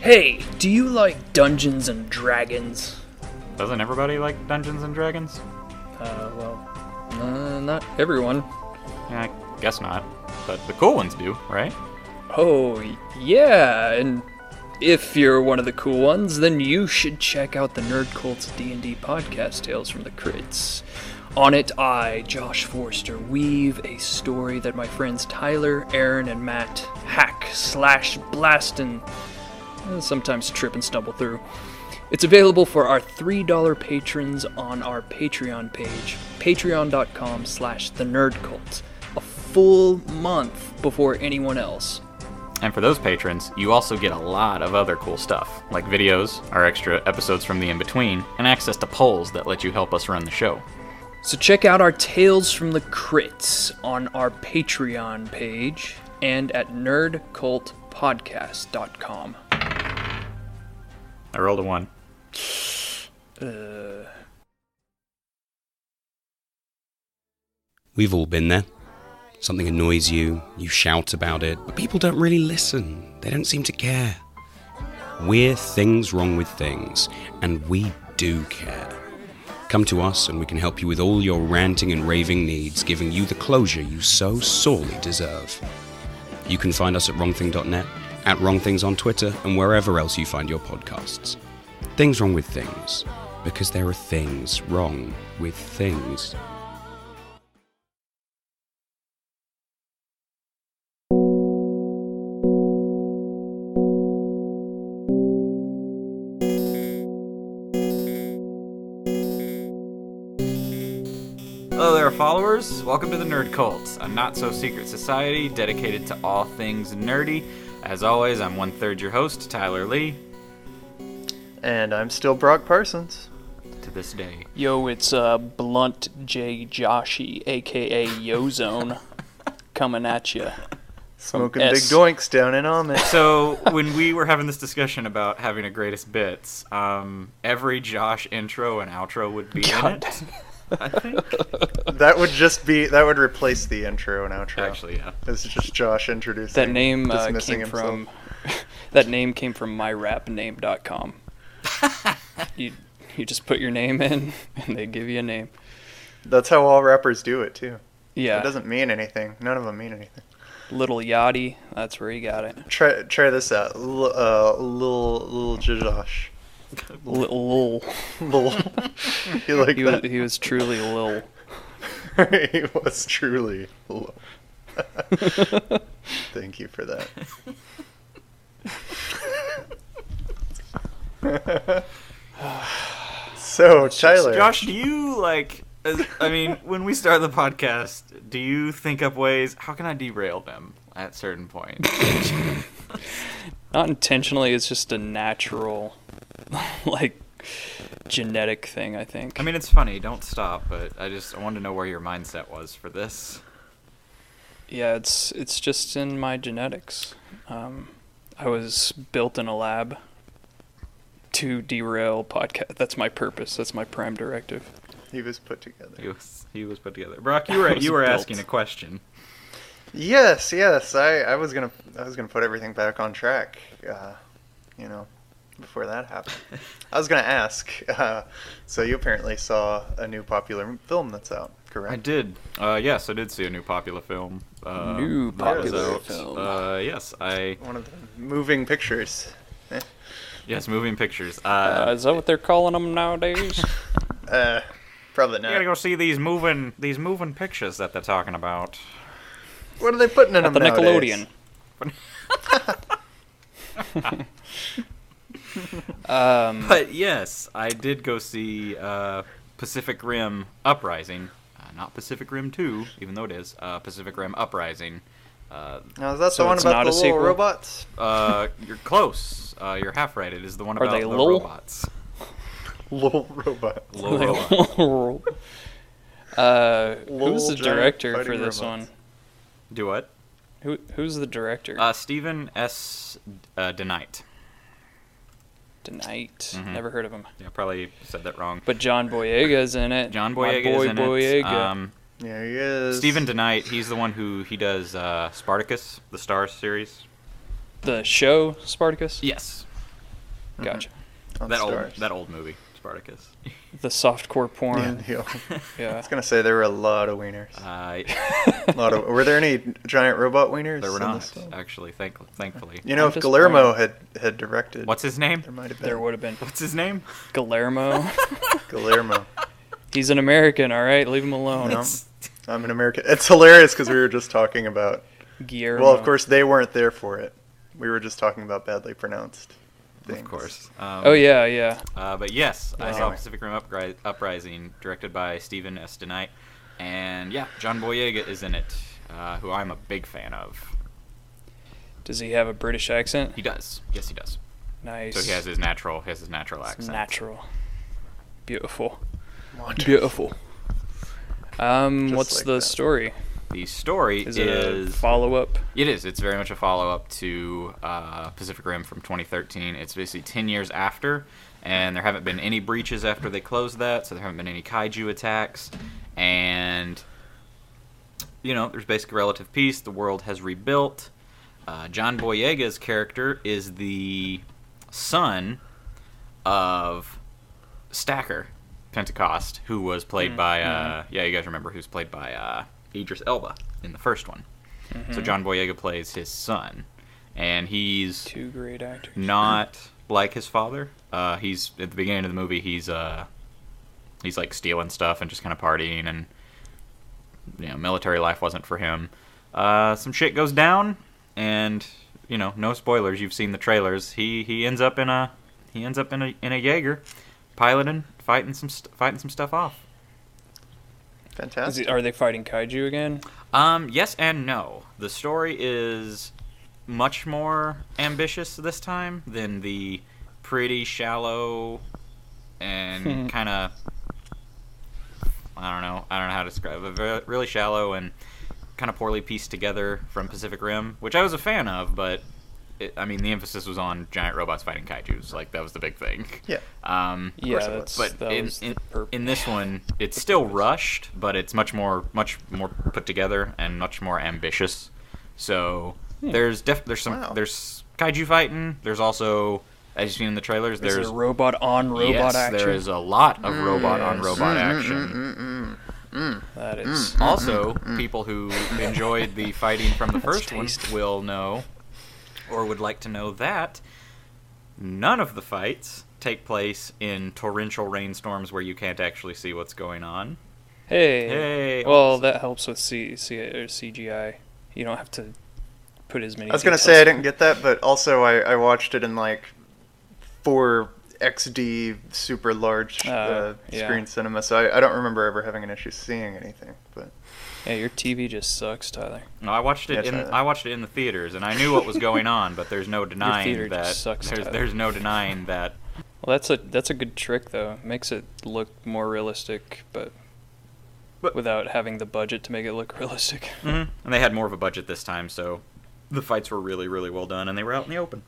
Hey, do you like Dungeons and Dragons? Doesn't everybody like Dungeons and Dragons? Not everyone. Yeah, I guess not. But the cool ones do, right? Oh, yeah, and if you're one of the cool ones, then you should check out the Nerd Cult's D&D podcast, Tales from the Crits. On it, I, Josh Forster, weave a story that my friends Tyler, Aaron, and Matt hack, slash, blast, and sometimes trip and stumble through. It's available for our $3 patrons on our Patreon page, patreon.com/thenerdcult, a full month before anyone else. And for those patrons, you also get a lot of other cool stuff, like videos, our extra episodes from the in-between, and access to polls that let you help us run the show. So check out our Tales from the Crits on our Patreon page and at nerdcultpodcast.com. I rolled a 1. We've all been there. Something annoys you, you shout about it, but people don't really listen. They don't seem to care. We're Things Wrong with Things, and we do care. Come to us and we can help you with all your ranting and raving needs, giving you the closure you so sorely deserve. You can find us at wrongthing.net, at wrongthings on Twitter, and wherever else you find your podcasts. Things Wrong with Things, because there are things wrong with things. Hello there, followers. Welcome to the Nerd Cult, a not-so-secret society dedicated to all things nerdy. As always, I'm 1/3 your host, Tyler Lee. And I'm still Brock Parsons. To this day. Yo, it's Blunt J. Joshy, a.k.a. Yozone, coming at ya. Smoking big doinks down in Ahmed. So, when we were having this discussion about having a greatest bits, every Josh intro and outro would be in it. I think that would replace the intro and outro. Actually, yeah. It's just Josh introducing. That name dismissing came himself. from that name came from myrapname.com. You just put your name in and they give you a name. That's how all rappers do it too. Yeah. It doesn't mean anything. None of them mean anything. Little Yachty, that's where he got it. Try this out. Lil Josh. Lil. Lil. You like that? He was truly Lil. He was truly Lil. Thank you for that. So, Tyler. Josh, do you, when we start the podcast, do you think up ways, how can I derail them at certain points? Not intentionally, it's just a natural, genetic thing, I think. I mean, it's funny, don't stop, but I wanted to know where your mindset was for this. Yeah, it's just in my genetics. I was built in a lab to derail podcast. That's my purpose. That's my prime directive. He was put together. He was put together. Brock, you were asking a question. Yes. I was gonna put everything back on track. Before that happened, I was gonna ask. So you apparently saw a new popular film that's out, correct? I did. Yes, I did see a new popular film. New popular film. Yes, one of the moving pictures. Yes, moving pictures. Is that what they're calling them nowadays? Probably not. You gotta go see these moving pictures that they're talking about. What are they putting in At them the nowadays? Nickelodeon. But yes, I did go see Pacific Rim Uprising. Not Pacific Rim 2, even though it is. Pacific Rim Uprising. Now, is that So the one it's about not the a little sequel? robots? You're close. You're half right. It is the one Are about they the lol? robots. Little robots. Low robots. Who's the Giant director for fighting this robots. one? Do what? Who's the director? Stephen S. DeKnight. Tonight. Mhm. Never heard of him. Yeah, probably said that wrong. But John Boyega's in it. John My Boyega boy is in Boyega. it. There he is. Stephen DeKnight, he's the one he does Spartacus, the Star series. The show Spartacus? Yes. Gotcha. on That Stars. old movie, Spartacus. The softcore porn. Yeah, I Yeah. was gonna say there were a lot of wieners. Uh, Were there any giant robot wieners? there were in not, this film? actually, thankfully. You know, I'm if just Guillermo had directed, What's his name? there might have been. There would have been What's his name? Guillermo. Guillermo. He's an American, all right? Leave him alone. No, I'm an American. It's hilarious because we were just talking about. Guillermo. Well, of course they weren't there for it. We were just talking about badly pronounced things. Of course. Oh, yeah. But yes, I saw Anyway. Pacific Rim Uprising, directed by Stephen S. DeKnight. And yeah, John Boyega is in it, who I'm a big fan of. Does he have a British accent? He does. Yes, he does. Nice. So he has his natural It's accent. natural. Beautiful. Wonderful. Beautiful. Just What's like the that. story? The story Is it a follow-up? It is. It's very much a follow-up to Pacific Rim from 2013. It's basically 10 years after, and there haven't been any breaches after they closed that, so there haven't been any kaiju attacks. And, there's basically relative peace. The world has rebuilt. John Boyega's character is the son of Stacker Pentecost, who was played by, you guys remember who's played by Idris Elba in the first one. So John Boyega plays his son, and he's Two great actors. not like his father. He's at the beginning of the movie. He's like stealing stuff and just kind of partying, and military life wasn't for him. Some shit goes down, and no spoilers. You've seen the trailers. He ends up in a Jaeger, piloting, fighting some stuff off. Fantastic. Are they fighting kaiju again? Yes and no. The story is much more ambitious this time than the pretty shallow and kind of, I don't know how to describe it, but really shallow and kind of poorly pieced together from Pacific Rim, which I was a fan of, but the emphasis was on giant robots fighting kaijus. Like, that was the big thing. Yeah. Yeah, it was. But that was the in this one, it's still rushed, but it's much more put together and much more ambitious. So there's Wow. there's kaiju fighting. There's also, as you've seen in the trailers, Is there's there robot on robot yes, action? there is a lot of robot on robot action. That is Also, people who enjoyed the fighting from the first one tasty. will know, or would like to know, that none of the fights take place in torrential rainstorms where you can't actually see what's going on. Hey, Well, awesome. that helps with CGI. You don't have to put as many. I was gonna say I didn't get that, but also I watched it in like 4XD super large Yeah. screen cinema, so I don't remember ever having an issue seeing anything. But Yeah, your TV just sucks, Tyler. No, I watched it Yeah, in the theaters, and I knew what was going on, but there's no denying theater that just sucks, Tyler. there's no denying that. Well, that's a good trick though. Makes it look more realistic, but without having the budget to make it look realistic. And they had more of a budget this time, so the fights were really, really well done, and they were out in the open.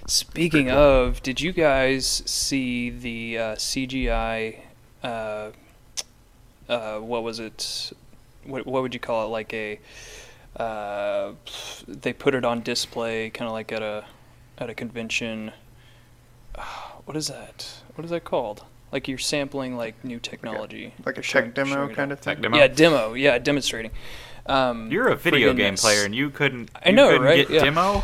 Speaking of, did you guys see the CGI? What was it? What would you call it? Like a they put it on display, kind of like at a convention. What is that? What is that called? Like you're sampling like new technology. like a You're showing- tech demo showing it kind off. of thing. Tech demo. Yeah, demo. Yeah, demonstrating. You're a video game friggin' player, and you couldn't. I know, couldn't right? Get Yeah. demo.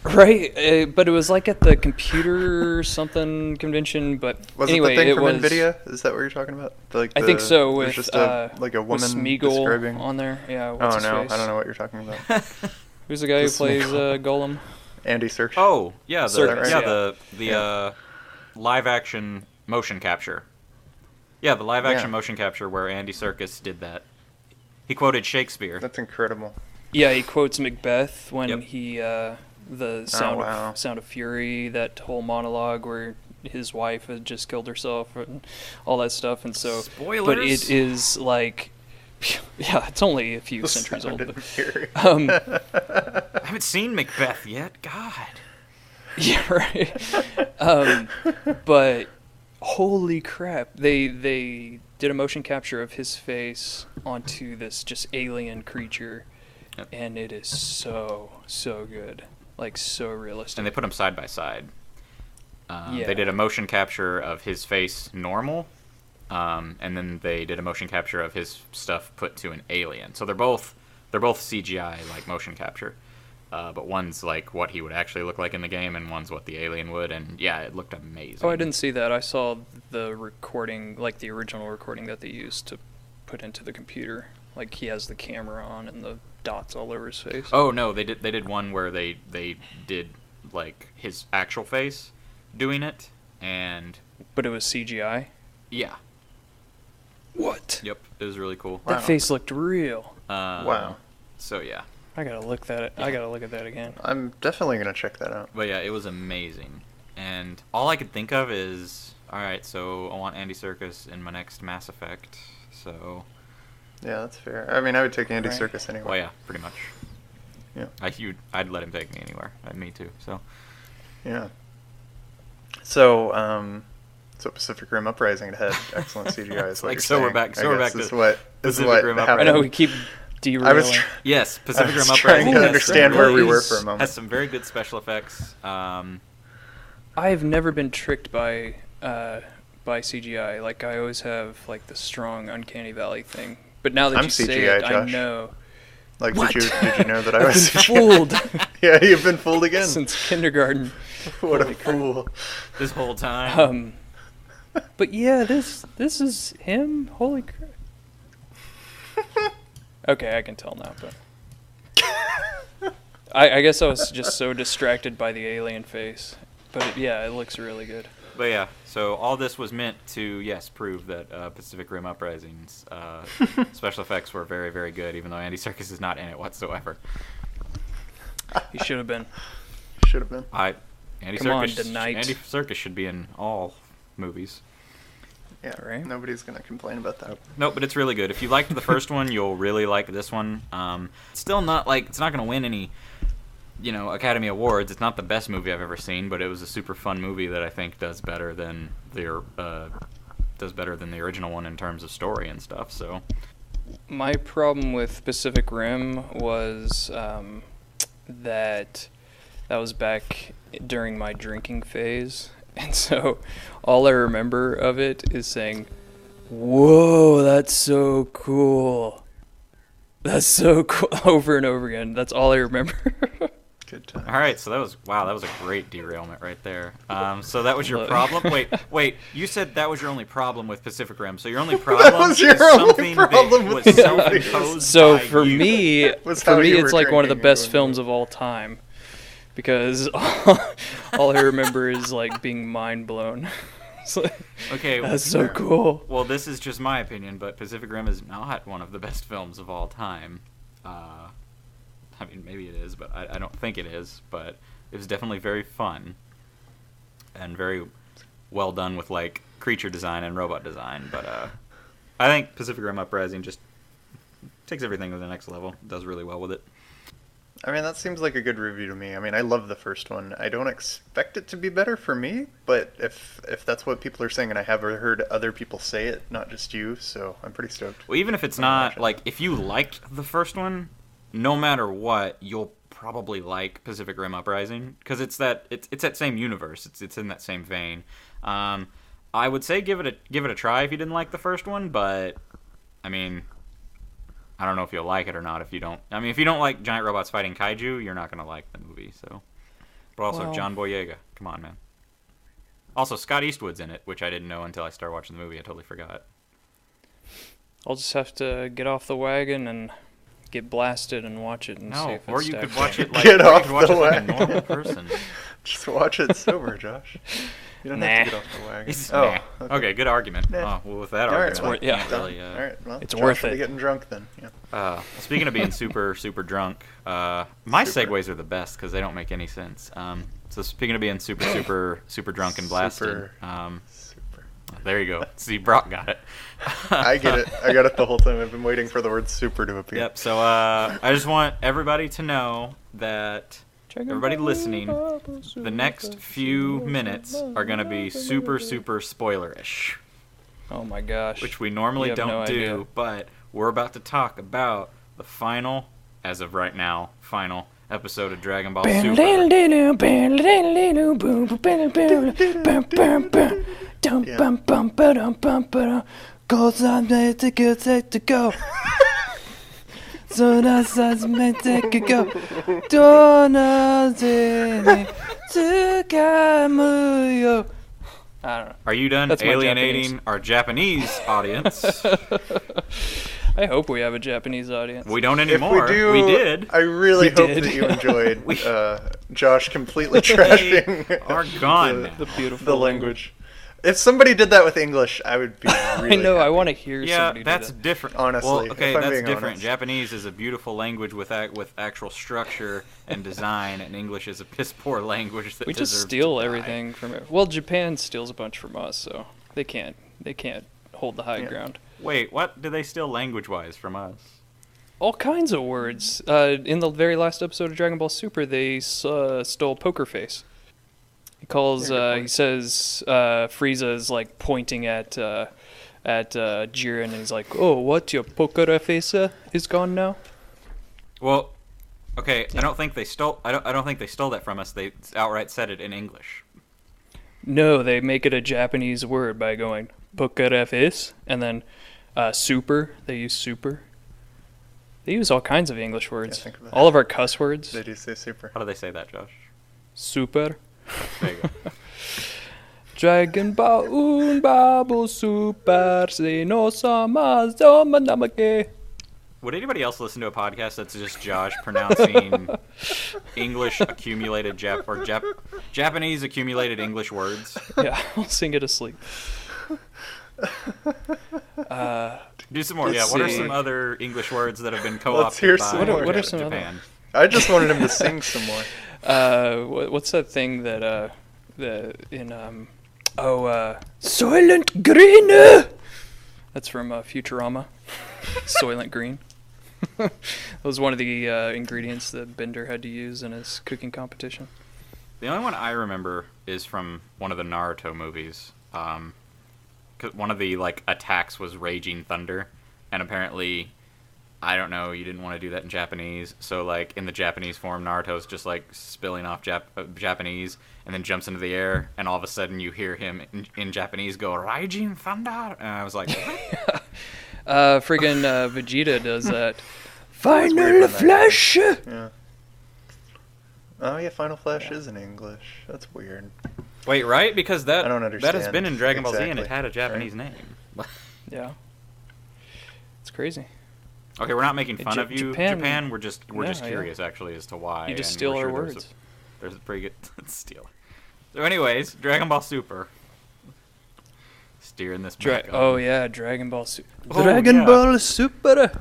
Right, but it was like at the computer something convention. But Was anyway, it the thing from was, NVIDIA? Is that what you're talking about? I think so. there's With just with a woman Smeagol describing. on there. Yeah. Oh What's his no, face? I don't know what you're talking about. Who's the guy who The plays Smeagol. Golem? Andy Serkis. Oh, yeah, Serkis, the live action motion capture. Yeah, the live action Yeah. motion capture where Andy Serkis did that. He quoted Shakespeare. That's incredible. Yeah, he quotes Macbeth when Yep. he the sound wow. of Sound of Fury, that whole monologue where his wife had just killed herself and all that stuff, and so. Spoilers. But it is like, yeah, it's only a few The centuries Sound old. of But, Fury. I haven't seen Macbeth yet. God. yeah, right. But holy crap, they did a motion capture of his face onto this just alien creature, Yep. and it is so good, like so realistic. And they put them side by side. They did a motion capture of his face normal, and then they did a motion capture of his stuff put to an alien. So they're both CGI like motion capture, but one's like what he would actually look like in the game, and one's what the alien would. And yeah, it looked amazing. Oh, I didn't see that. I saw the recording, like the original recording that they used to put into the computer. Like he has the camera on and the dots all over his face. Oh no, they did one where they did like his actual face doing it, but it was CGI. Yeah. What? Yep, it was really cool. That face looked real. Wow. So yeah. I gotta look at that again. I'm definitely gonna check that out. But yeah, it was amazing. And all I could think of is, all right, so I want Andy Serkis in my next Mass Effect. So. Yeah, that's fair. I mean, I would take Andy Right. Serkis anyway. Well, yeah, pretty much. Yeah. I'd let him take me anywhere. Me too. So. Yeah. So, Pacific Rim Uprising had excellent CGI. Is what Like, you're so saying. we're back I to guess this is what Pacific Rim happened. I Uprising. know we keep derailing. I was Yes, Pacific Rim trying Uprising to has understand some where we really- were for a moment. Has some very good special effects. I've never been tricked by CGI. Like I always have like the strong uncanny valley thing. But now that I'm you say CGI, it, I Josh. know. Like, What? did you know that I I've was been fooled Yeah, you've been fooled again. since kindergarten. What a fool. This whole time. But yeah, this is him. Holy crap. Okay, I can tell now, but I guess I was just so distracted by the alien face. But yeah, it looks really good. But yeah, so all this was meant to, yes, prove that Pacific Rim Uprising's special effects were very, very good, even though Andy Serkis is not in it whatsoever. He should have been. Should have been. Andy Come on, Serkis. tonight. Andy Serkis should be in all movies. Yeah, Right. Nobody's going to complain about that. No, but it's really good. If you liked the first one, you'll really like this one. Still not like it's not going to win any, Academy Awards. It's not the best movie I've ever seen, but it was a super fun movie that I think does better than the original one in terms of story and stuff. So My problem with Pacific Rim was that was back during my drinking phase. And so all I remember of it is saying, "Whoa, that's so cool. That's so cool," over and over again. That's all I remember. Good time. all right, so that was a great derailment right there. So that was your problem. Wait, you said that was your only problem with Pacific Rim. So your only problem was your is only something problem that with was the self-imposed. So by for you. me, Was how you were it's like one of the drinking best and films going. of all time, because all I remember is like being mind blown. It's like, Okay, that's so cool. well, this is just my opinion, but Pacific Rim is not one of the best films of all time. I mean, maybe it is, but I don't think it is. But it was definitely very fun and very well done with like creature design and robot design. But I think Pacific Rim Uprising just takes everything to the next level. Does really well with it. I mean, that seems like a good review to me. I mean, I love the first one. I don't expect it to be better for me, but if that's what people are saying, and I have heard other people say it, not just you, so I'm pretty stoked. Well, even if it's I'm gonna not watch it. like if you liked the first one, no matter what, you'll probably like Pacific Rim Uprising because it's that same universe. It's in that same vein. I would say give it a try if you didn't like the first one, but I mean, I don't know if you'll like it or not if you don't. I mean, if you don't like giant robots fighting kaiju, you're not gonna like the movie. So, but also Well. John Boyega, come on, man. Also, Scott Eastwood's in it, which I didn't know until I started watching the movie. I totally forgot. I'll just have to get off the wagon and get blasted and watch it and see No, if it's or you could stacked watch up. it like Get or you off could watch the it like a wagon. normal person. Just watch it sober, Josh. You don't have to get off the wagon. It's- Oh, nah. Okay, good argument. Nah. Oh, well, with that All right, argument, well, I yeah. can't really. All right, well, It's Josh worth will be it. getting drunk then. Yeah. Speaking of being super drunk, my Super. segues are the best because they don't make any sense. So speaking of being super drunk and blasted, Super. super. There you go. See, Brock got it. I get it. I got it the whole time. I've been waiting for the word super to appear. Yep. So I just want everybody to know that everybody listening, the next few minutes are going to be super spoilerish, Oh my gosh. which we normally You have don't no do, idea. but we're about to talk about the final, as of right now, final episode of Dragon Ball Super. Cause I'm ready to go, set to go. So that's meant to go. Don't to Camuyo. I don't know. Are you done That's my alienating our Japanese audience? I hope we have a Japanese audience. We don't If anymore. we do, We did. I really We hope did. that you enjoyed Josh completely trashing Are gone. The beautiful the language. If somebody did that with English, I would be really I know. I happy. want to hear Yeah, somebody that's do that. different. Honestly, well, okay, if I'm that's being different. honest. Japanese is a beautiful language with actual structure and design, and English is a piss poor language that We just deserves steal to die. everything from it. Well, Japan steals a bunch from us, so they can't hold the high Yeah. ground. Wait, what do they steal language-wise from us? All kinds of words. In the very last episode of Dragon Ball Super, they stole Poker Face. He calls. He says Frieza is like pointing at Jiren, and he's like, "Oh, what? Your poker face is gone now." Well, okay, I don't think they stole. I don't think they stole that from us. They outright said it in English. No, they make it a Japanese word by going poker face, and then super. They use super. They use all kinds of English words. think of that. All of our cuss words. They do say super. How do they say that, Josh? Super. There you go. Dragon Ball Babu Super Seno Sama Zoma Namake. Would anybody else listen to a podcast that's just Josh pronouncing English accumulated Japanese accumulated English words? Yeah, I'll sing it asleep. Do some more. Let's Yeah, what are see. some other English words that have been Let's hear co-opted by some more. What are some other Japan? I just wanted him to sing some more. What's that thing that Soylent Green. That's from Futurama. Soylent Green. That was one of the ingredients that Bender had to use in his cooking competition. The only one I remember is from one of the Naruto movies. 'Cause one of the attacks was Raging Thunder, and apparently, I don't know, you didn't want to do that in Japanese. So in the Japanese form, Naruto's just spilling off Japanese, and then jumps into the air, and all of a sudden you hear him in Japanese go Raging Thunder, and I was like, what? Friggin' Vegeta does that. weird Final when that Flash. Yeah. Oh yeah, Final Flash is in English. That's weird. Wait, right? Because that I don't that has understand been in Dragon Ball Z, and it exactly, had a Japanese right? name. Yeah. It's crazy. Okay, we're not making fun of you, Japan- Japan. We're just Yeah, curious, actually, as to why. You just and steal we're our sure words. There's a pretty good steal. So, anyways, Dragon Ball Super. Steering this back up. Oh yeah, Dragon Ball Super. Oh, Dragon yeah. Ball Super.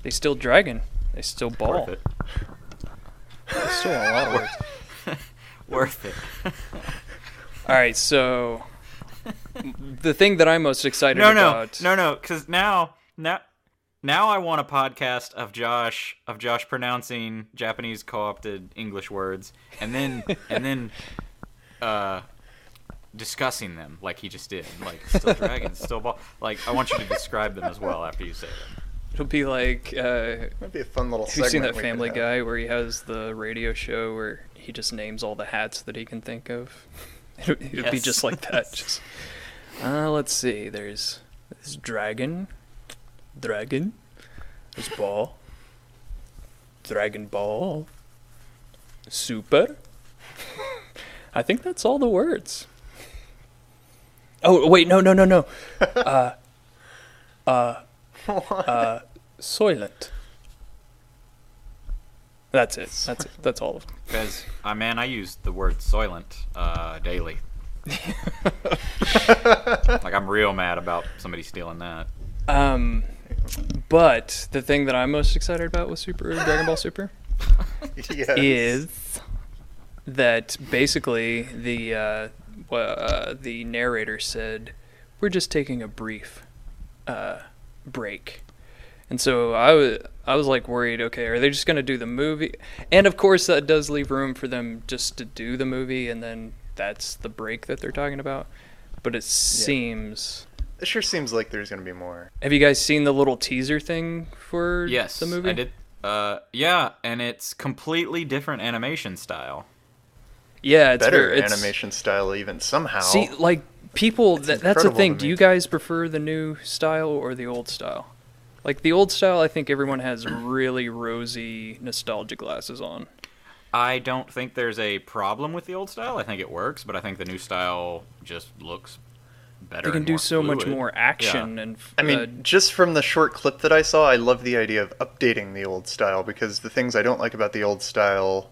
They still dragon. They still ball. Worth it. They still a lot of words. Worth it. All right, so the thing that I'm most excited No, about. because now I want a podcast of Josh pronouncing Japanese co-opted English words, and then discussing them like he just did, still dragons, still ball. I want you to describe them as well after you say them. It'll be like. Might be a fun little Have you segment. seen that we could Family have. Guy where he has the radio show where he just names all the hats that he can think of? It'd be Yes. just like that. Just, let's see. There's dragon. There's ball. Dragon Ball. Super. I think that's all the words. Oh wait, no. Soylent. That's it. That's all of them. Because I use the word soylent daily. I'm real mad about somebody stealing that. But the thing that I'm most excited about with Dragon Ball Super Yes. is that basically the narrator said, "We're just taking a brief break." And so I was worried, okay, are they just going to do the movie? And of course that does leave room for them just to do the movie, and then that's the break that they're talking about. But it seems... It sure seems like there's gonna be more. Have you guys seen the little teaser thing for the movie? I did. Yeah, and it's completely different animation style. Yeah, it's better it's, animation style even somehow. See, like, people, that's the incredible thing. to Do me. you guys prefer the new style or the old style? Like, the old style, I think everyone has really rosy nostalgia glasses on. I don't think there's a problem with the old style. I think it works, but I think the new style just looks better. They can and do more so much fluid. more action and. I mean, just from the short clip that I saw, I love the idea of updating the old style, because the things I don't like about the old style,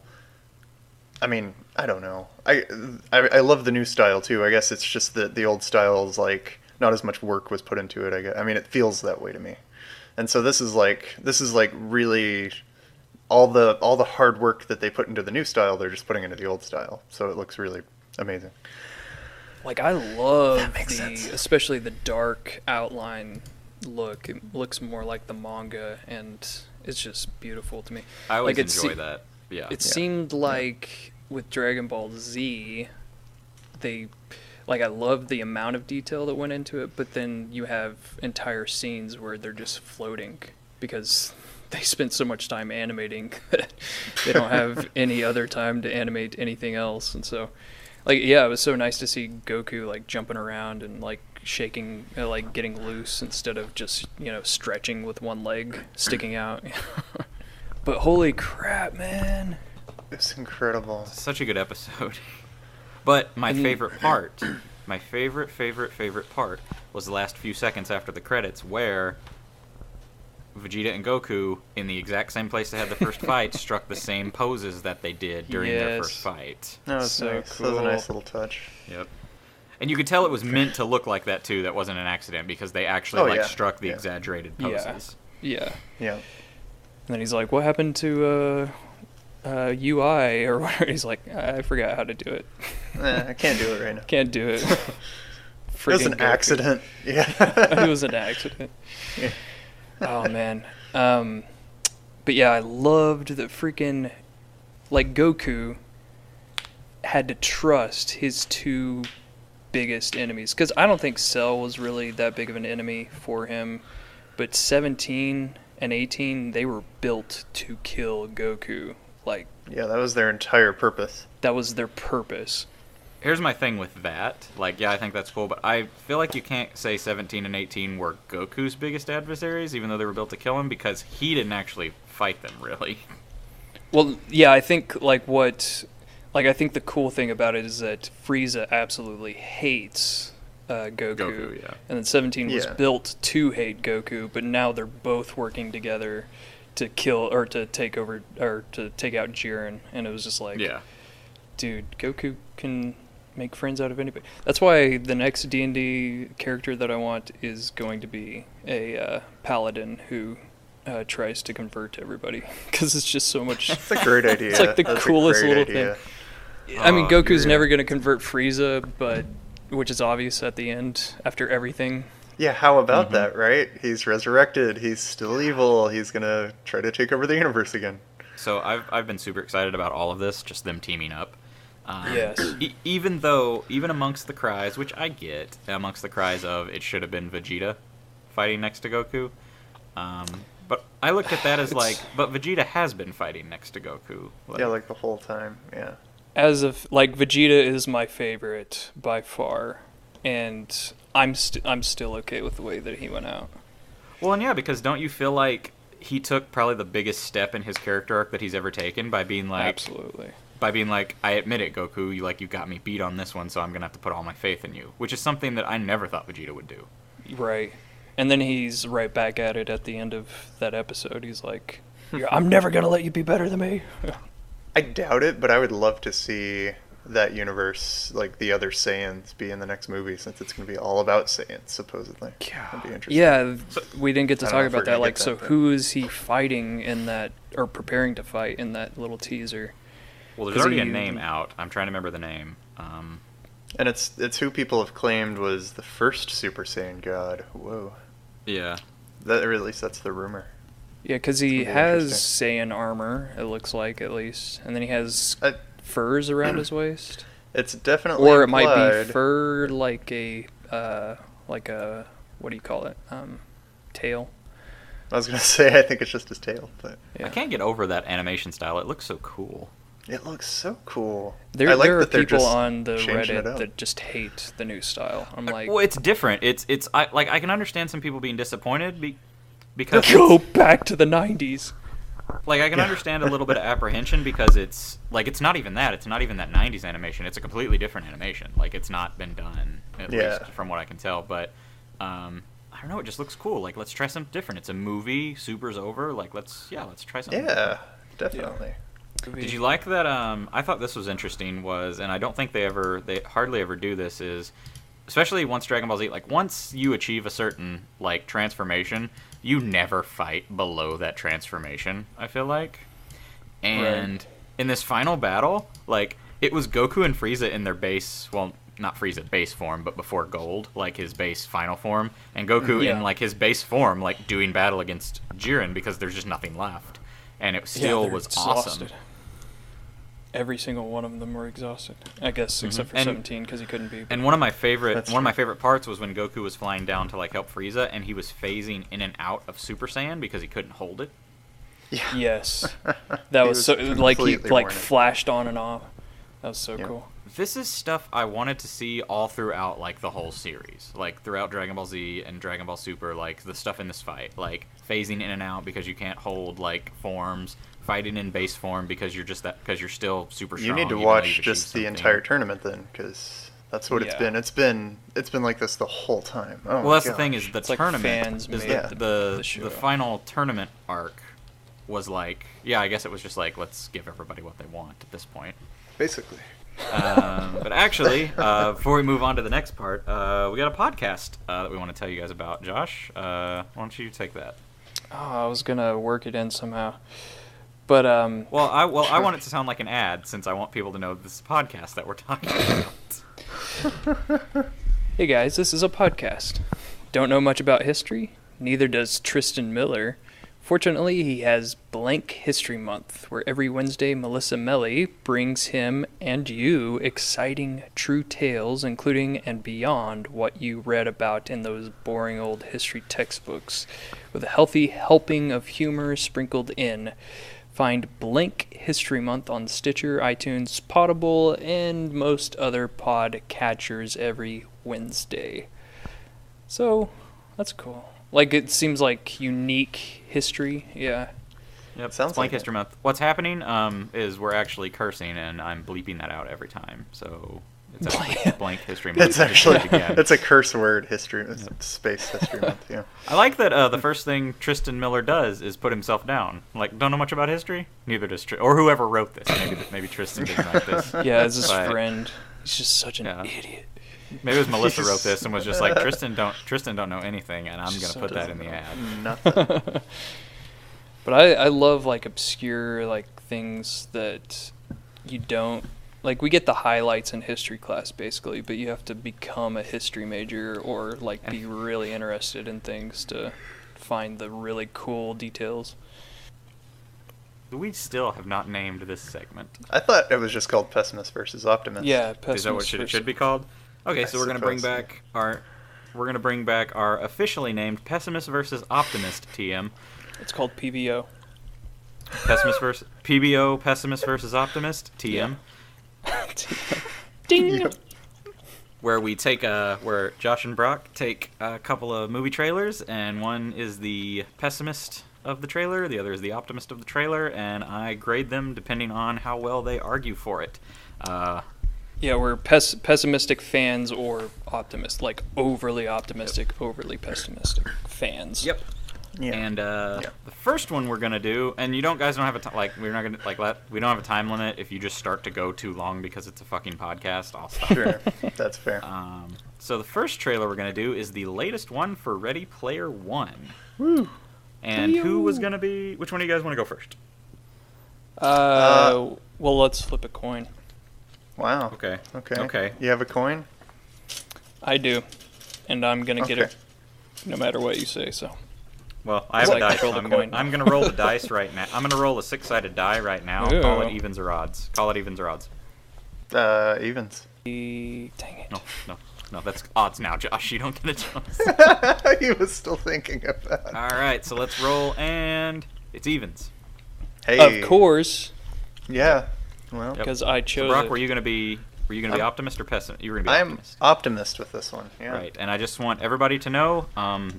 I mean, I don't know. I love the new style too. I guess it's just that the old style is like not as much work was put into it. I mean, it feels that way to me. And so this is like really all the hard work that they put into the new style, they're just putting into the old style. So it looks really amazing. Like, I love That makes sense. especially the dark outline look. It looks more like the manga, and it's just beautiful to me. I always Like, enjoy that. Yeah. It seemed like with Dragon Ball Z, I love the amount of detail that went into it, but then you have entire scenes where they're just floating because they spent so much time animating that they don't have any other time to animate anything else. And so, like, yeah, it was so nice to see Goku, like, jumping around and, like, shaking, like, getting loose instead of just, stretching with one leg sticking out. But holy crap, man. It's incredible. Such a good episode. But my favorite part, my favorite part was the last few seconds after the credits where Vegeta and Goku, in the exact same place they had the first fight, struck the same poses that they did during their Yes. first fight. That was So nice. That was a cool. nice little touch. Yep. And you could tell it was meant to look like that too. That wasn't an accident because they actually yeah. struck the Yeah. exaggerated Yeah. poses. Yeah. Yeah. And then he's like, "What happened to UI?" Or whatever. He's like, "I forgot how to do it. I can't do it right now. Can't do it." It was an Freaking Goku. accident. Yeah. It was an accident. Yeah. Oh man. But yeah, I loved that freaking, like, Goku had to trust his two biggest enemies, because I don't think Cell was really that big of an enemy for him, but 17 and 18, they were built to kill Goku. Like, Yeah, that was their entire purpose. that was their purpose. Here's my thing with that. Like, yeah, I think that's cool, but I feel like you can't say 17 and 18 were Goku's biggest adversaries, even though they were built to kill him, because he didn't actually fight them, really. Well, yeah, I think, I think the cool thing about it is that Frieza absolutely hates Goku. Yeah. And then 17 was Yeah. built to hate Goku, but now they're both working together to kill, or to take over, or to take out Jiren. And it was just like, Yeah. dude, Goku can make friends out of anybody. That's why the next D&D character that I want is going to be a paladin who tries to convert everybody, because it's just so much. It's a great idea. It's like the That's a coolest great little idea. thing. I mean, Oh, Goku's yeah. never going to convert Frieza, but which is obvious at the end after everything. Yeah, how about that, right? He's resurrected. He's still evil. He's gonna try to take over the universe again. So I've been super excited about all of this, just them teaming up. Yes. Even amongst the cries, which I get, amongst the cries of it should have been Vegeta fighting next to Goku. But I looked at that as like, but Vegeta has been fighting next to Goku. Yeah, like the whole time. Yeah. As of, like, Vegeta is my favorite by far, and I'm still okay with the way that he went out. Well, and yeah, because don't you feel like he took probably the biggest step in his character arc that he's ever taken by being like, Absolutely. I admit it, Goku, you got me beat on this one, so I'm gonna have to put all my faith in you, which is something that I never thought Vegeta would do. Right. And then he's right back at it at the end of that episode. He's like, "I'm never going to let you be better than me." I doubt it, but I would love to see that universe, like the other Saiyans, be in the next movie, since it's going to be all about Saiyans, supposedly. That'd be interesting. Yeah, we didn't get to I don't talk know if we're about that. gonna Like, get so that, but- who is he fighting in that, or preparing to fight in that little teaser? Well, there's 'Cause already a he- name out. I'm trying to remember the name. And it's who people have claimed was the first Super Saiyan God. Whoa. Yeah. That, or at least that's the rumor. Yeah, because he It's gonna be has interesting. Saiyan armor, it looks like, at least. And then he has Uh, furs around his waist. It's definitely Or it might be implied. fur like a, what do you call it? Tail. I was going to say, I think it's just his tail, but Yeah. I can't get over that animation style. It looks so cool. It looks so cool. There, I like there are that they're people just on the changing it Reddit up. that just hate the new style. I'm like, Well, it's different. I can understand some people being disappointed because go back to the 90s. like I can understand a little bit of apprehension because it's not even that. It's not even that 90s animation. It's a completely different animation. Like it's not been done at least from what I can tell. But I don't know. It just looks cool. Like let's try something different. It's a movie. Super's over. Like let's try something. Yeah, definitely. Did you like that? I thought this was interesting. And I don't think they hardly ever do this. Is especially once Dragon Ball Z. Like once you achieve a certain like transformation, you never fight below that transformation. I feel like, and in this final battle, like it was Goku and Frieza in their base. Well, not Frieza base form, but before Gold, like his base final form, and Goku in like his base form, like doing battle against Jiren because there's just nothing left, and it still was awesome. Every single one of them were exhausted. I guess except for 17 because he couldn't be. And one of my favorite parts was when Goku was flying down to like help Frieza, and he was phasing in and out of Super Saiyan because he couldn't hold it. Yeah. Yes, that was so like he like flashed on and off. That was so cool. This is stuff I wanted to see all throughout like the whole series, like throughout Dragon Ball Z and Dragon Ball Super, like the stuff in this fight, like phasing in and out because you can't hold like forms, fighting in base form because you're still super strong. You need to watch just the entire tournament then, because that's what it's been. It's been like this the whole time. Oh, well, that's the thing is the tournament like is the final tournament arc was like I guess it was just like let's give everybody what they want at this point. Basically. But actually, before we move on to the next part, we got a podcast that we want to tell you guys about. Josh, why don't you take that? Oh, I was gonna work it in somehow, but I want it to sound like an ad since I want people to know this is a podcast that we're talking about. Hey guys, this is a podcast. Don't know much about history? Neither does Tristan Miller. Fortunately, he has Blank History Month, where every Wednesday Melissa Melly brings him and you exciting true tales, including and beyond what you read about in those boring old history textbooks, with a healthy helping of humor sprinkled in. Find Blank History Month on Stitcher, iTunes, Potable, and most other pod catchers every Wednesday. So, that's cool. Like, it seems like unique history, yeah. Yep, sounds Blank like History Month. What's happening is we're actually cursing, and I'm bleeping that out every time. So it's actually Blank History Month. It's actually it's a curse word, space history month. Yeah. I like that the first thing Tristan Miller does is put himself down. Like, don't know much about history? Neither does or whoever wrote this. Maybe Tristan didn't write this. Yeah, it's his friend. He's just such an idiot. Maybe it was Melissa wrote this and was just like, Tristan don't know anything, and I'm gonna put that in the ad. Nothing. But I love like obscure like things that you don't like. We get the highlights in history class basically, but you have to become a history major or like be really interested in things to find the really cool details. We still have not named this segment. I thought it was just called Pessimist versus Optimist. Yeah, Pessimist. Is that what it should be called? Okay, so we're gonna bring back our officially named Pessimist versus Optimist TM. It's called PVO. Pessimist versus PBO. Pessimist versus Optimist TM. Ding. Yep. Where where Josh and Brock take a couple of movie trailers, and one is the pessimist of the trailer, the other is the optimist of the trailer, and I grade them depending on how well they argue for it. Yeah, we're pessimistic fans or optimist, like overly optimistic, overly pessimistic fans. Yep. Yeah. And the first one we're gonna do, and you guys don't have we don't have a time limit. If you just start to go too long because it's a fucking podcast, I'll stop. Sure, that's fair. So the first trailer we're gonna do is the latest one for Ready Player One. Woo. And who was gonna be? Which one do you guys want to go first? Well, let's flip a coin. Wow. Okay. You have a coin? I do, and I'm gonna get it, no matter what you say. So. Well, I have a dice. So I'm gonna roll the dice right now. I'm gonna roll a 6-sided die right now. Ooh. Call it evens or odds. Evens. Dang it. No, that's odds now, Josh. You don't get a chance. He was still thinking of that. All right, so let's roll, and it's evens. Hey. Of course. Yeah. Well, because I So chose Brock, it. were you gonna be optimist or pessimist? You were gonna be I'm optimist. optimist with this one. Yeah. Right, and I just want everybody to know,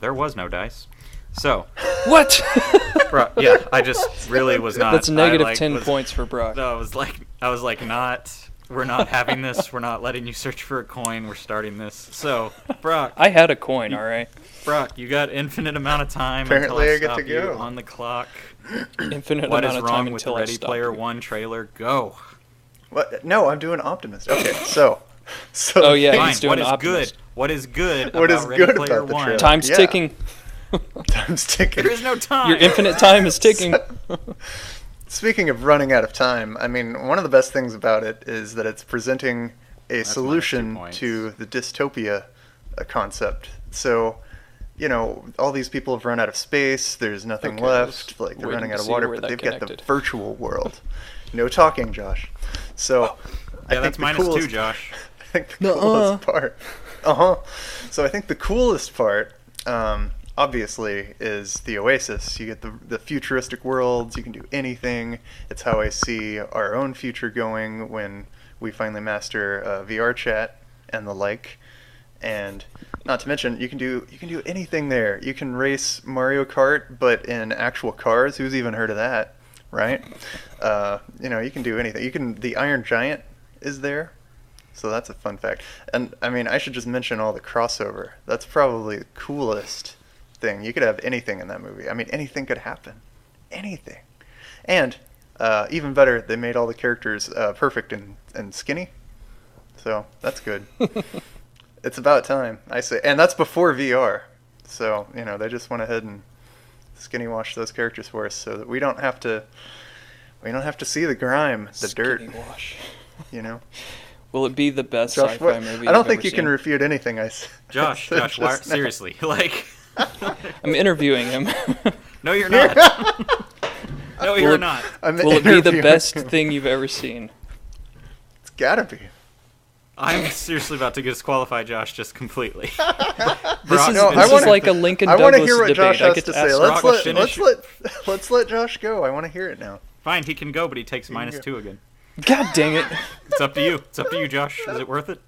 there was no dice. So, What? Brock, yeah, I just really was not. That's negative I, like, 10 was- points for Brock. No, I was like, not. We're not having this. We're not letting you search for a coin. We're starting this. So, Brock, I had a coin, all right. Brock, you got infinite amount of time Apparently I until get I to stop you go. on the clock. Infinite What amount is of time wrong with the until I Ready stop Player you. One trailer? Go. What? No, I'm doing optimist. Okay, so. Oh, yeah, Fine. he's doing What is Optimist. good? What is good? What about is Ready good Player about the One? trailer? Time's Yeah. ticking. Time's ticking. There is no time. Your infinite time is ticking. Speaking of running out of time, I mean, one of the best things about it is that it's presenting a That's solution -2 to the dystopia concept. So, you know, all these people have run out of space. There's nothing Okay, I was left. Like they're waiting running to out of see water, where but that they've got the connected. virtual world. No talking, Josh. So, I Yeah, think that's the -2, coolest, Josh. I think the Nuh-uh. coolest part. So I think the coolest part, obviously, is the Oasis. You get the futuristic worlds. You can do anything. It's how I see our own future going when we finally master VR chat and the like. And not to mention, you can do anything there. You can race Mario Kart, but in actual cars. Who's even heard of that, right? You know, you can do anything. The Iron Giant is there. So that's a fun fact. And I mean, I should just mention all the crossover. That's probably the coolest thing. You could have anything in that movie. I mean, anything could happen. Anything. And even better, they made all the characters perfect and skinny. So that's good. It's about time, I say. And that's before VR. So, you know, they just went ahead and skinny washed those characters for us so that we don't have to see the grime, the dirt, Skinny wash. you know. Will it be the best Josh, sci-fi what? movie I don't you've think ever you can seen? refute anything I said. Josh, said Josh, why, just now. seriously, like, I'm interviewing him. no, you're not. No, you're not. I'm Will it be the interviewing best him. thing you've ever seen? It's gotta be. I'm seriously about to disqualify Josh just completely. This Brock, is, No, I this is wanna- like a Lincoln I want Douglas to hear what debate. Josh I has get to to say. ask Brock, Let's let Josh go. I want to hear it now. Fine, he can go, but he takes You can -2 go. again. God dang it. It's up to you. It's up to you, Josh. Is it worth it?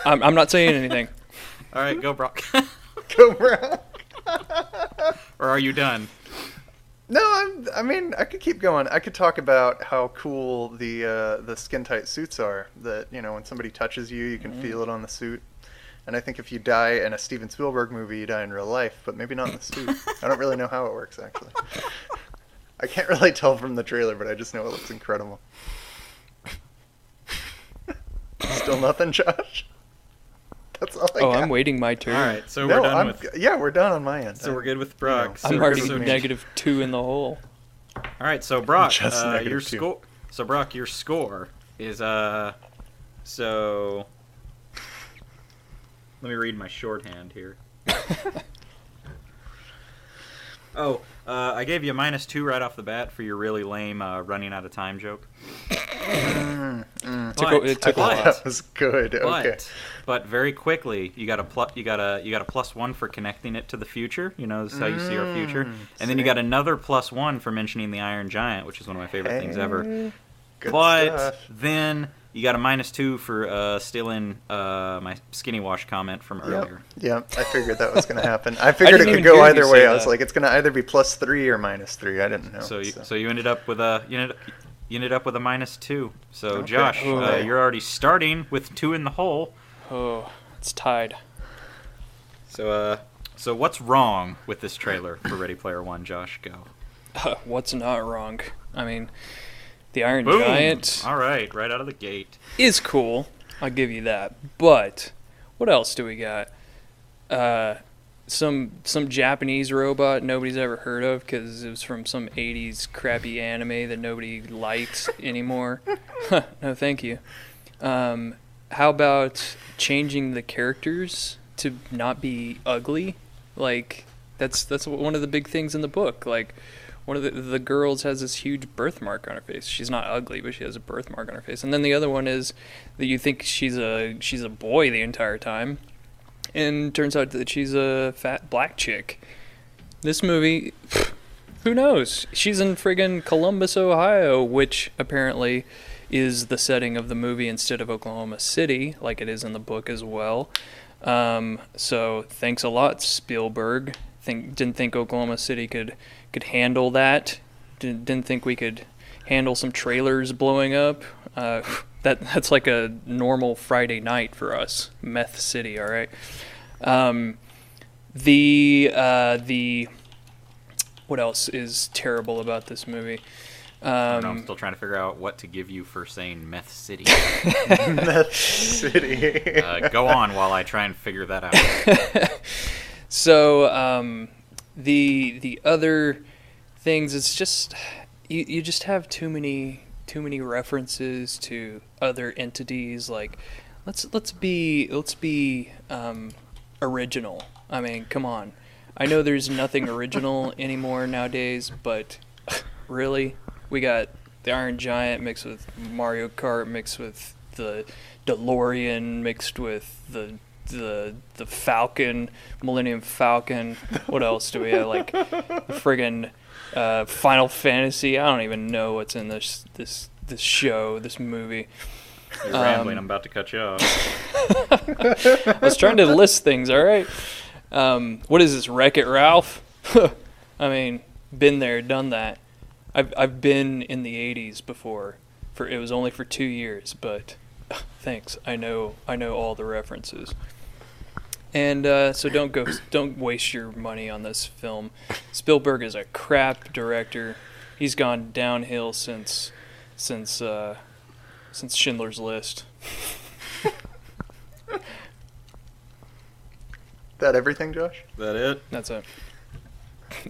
I'm not saying anything. All right, go, Brock. Go, Brock. Or are you done? No, I mean, I could keep going. I could talk about how cool the skin tight suits are. That, you know, when somebody touches you, you can feel it on the suit. And I think if you die in a Steven Spielberg movie, you die in real life, but maybe not in the suit. I don't really know how it works, actually. I can't really tell from the trailer, but I just know it looks incredible. Still nothing, Josh? That's all I Oh, got. I'm waiting my turn. All right, so No, we're done with. yeah, we're done on my end. So we're good with Brock. know, So I'm we're already good with me. -2 in the hole. All right, so Brock, Just your -2. score. So Brock, your score is so. Let me read my shorthand here. Oh, I gave you a -2 right off the bat for your really lame running out of time joke. It took a but- lot. That was good. Okay. But very quickly, you got a +1 for connecting it to the future. You know, this is how you see our future. And then you see. got another +1 for mentioning the Iron Giant, which is one of my favorite things ever. Good But stuff. then you got a -2 for stealing my skinny wash comment from earlier. Yep, I figured that was going to happen. I figured it didn't could even go hear you either way. say I was that. like, it's going to either be +3 or -3. I didn't know. So you ended up with a you ended up with a -2. So Okay. Josh, Oh. you're already starting with 2 in the hole. Oh, it's tied. So what's wrong with this trailer for Ready Player One? Josh, go. What's not wrong? I mean, the Iron Boom! Giant All right, right out of the gate. is cool. I'll give you that. But what else do we got? Some Japanese robot nobody's ever heard of because it was from some 80s crappy anime that nobody liked anymore. No, thank you. How about changing the characters to not be ugly? Like that's one of the big things in the book. Like one of the girls has this huge birthmark on her face. She's not ugly, but she has a birthmark on her face. And then the other one is that you think she's a boy the entire time, and turns out that she's a fat black chick. This movie, Who knows? She's in friggin' Columbus, Ohio, which apparently is the setting of the movie instead of Oklahoma City, like it is in the book as well. So thanks a lot, Spielberg. Didn't think Oklahoma City could handle that. Didn't think we could handle some trailers blowing up. That's like a normal Friday night for us. Meth City, all right. The what else is terrible about this movie? I don't know, I'm still trying to figure out what to give you for saying Meth City. Meth City. Go on while I try and figure that out. So the other things, it's just you just have too many references to other entities. Like let's be original. I mean, come on. I know there's nothing original anymore nowadays, but really, we got the Iron Giant mixed with Mario Kart, mixed with the DeLorean, mixed with the Falcon, Millennium Falcon. What else do we have? Like the friggin' Final Fantasy. I don't even know what's in this show, this movie. You're rambling. I'm about to cut you off. I was trying to list things. All right. What is this, Wreck-It Ralph? I mean, been there, done that. I've been in the 80s before. It was only for 2 years, but thanks. I know all the references. And so don't waste your money on this film. Spielberg is a crap director. He's gone downhill since Schindler's List. That everything, Josh? That it? That's it.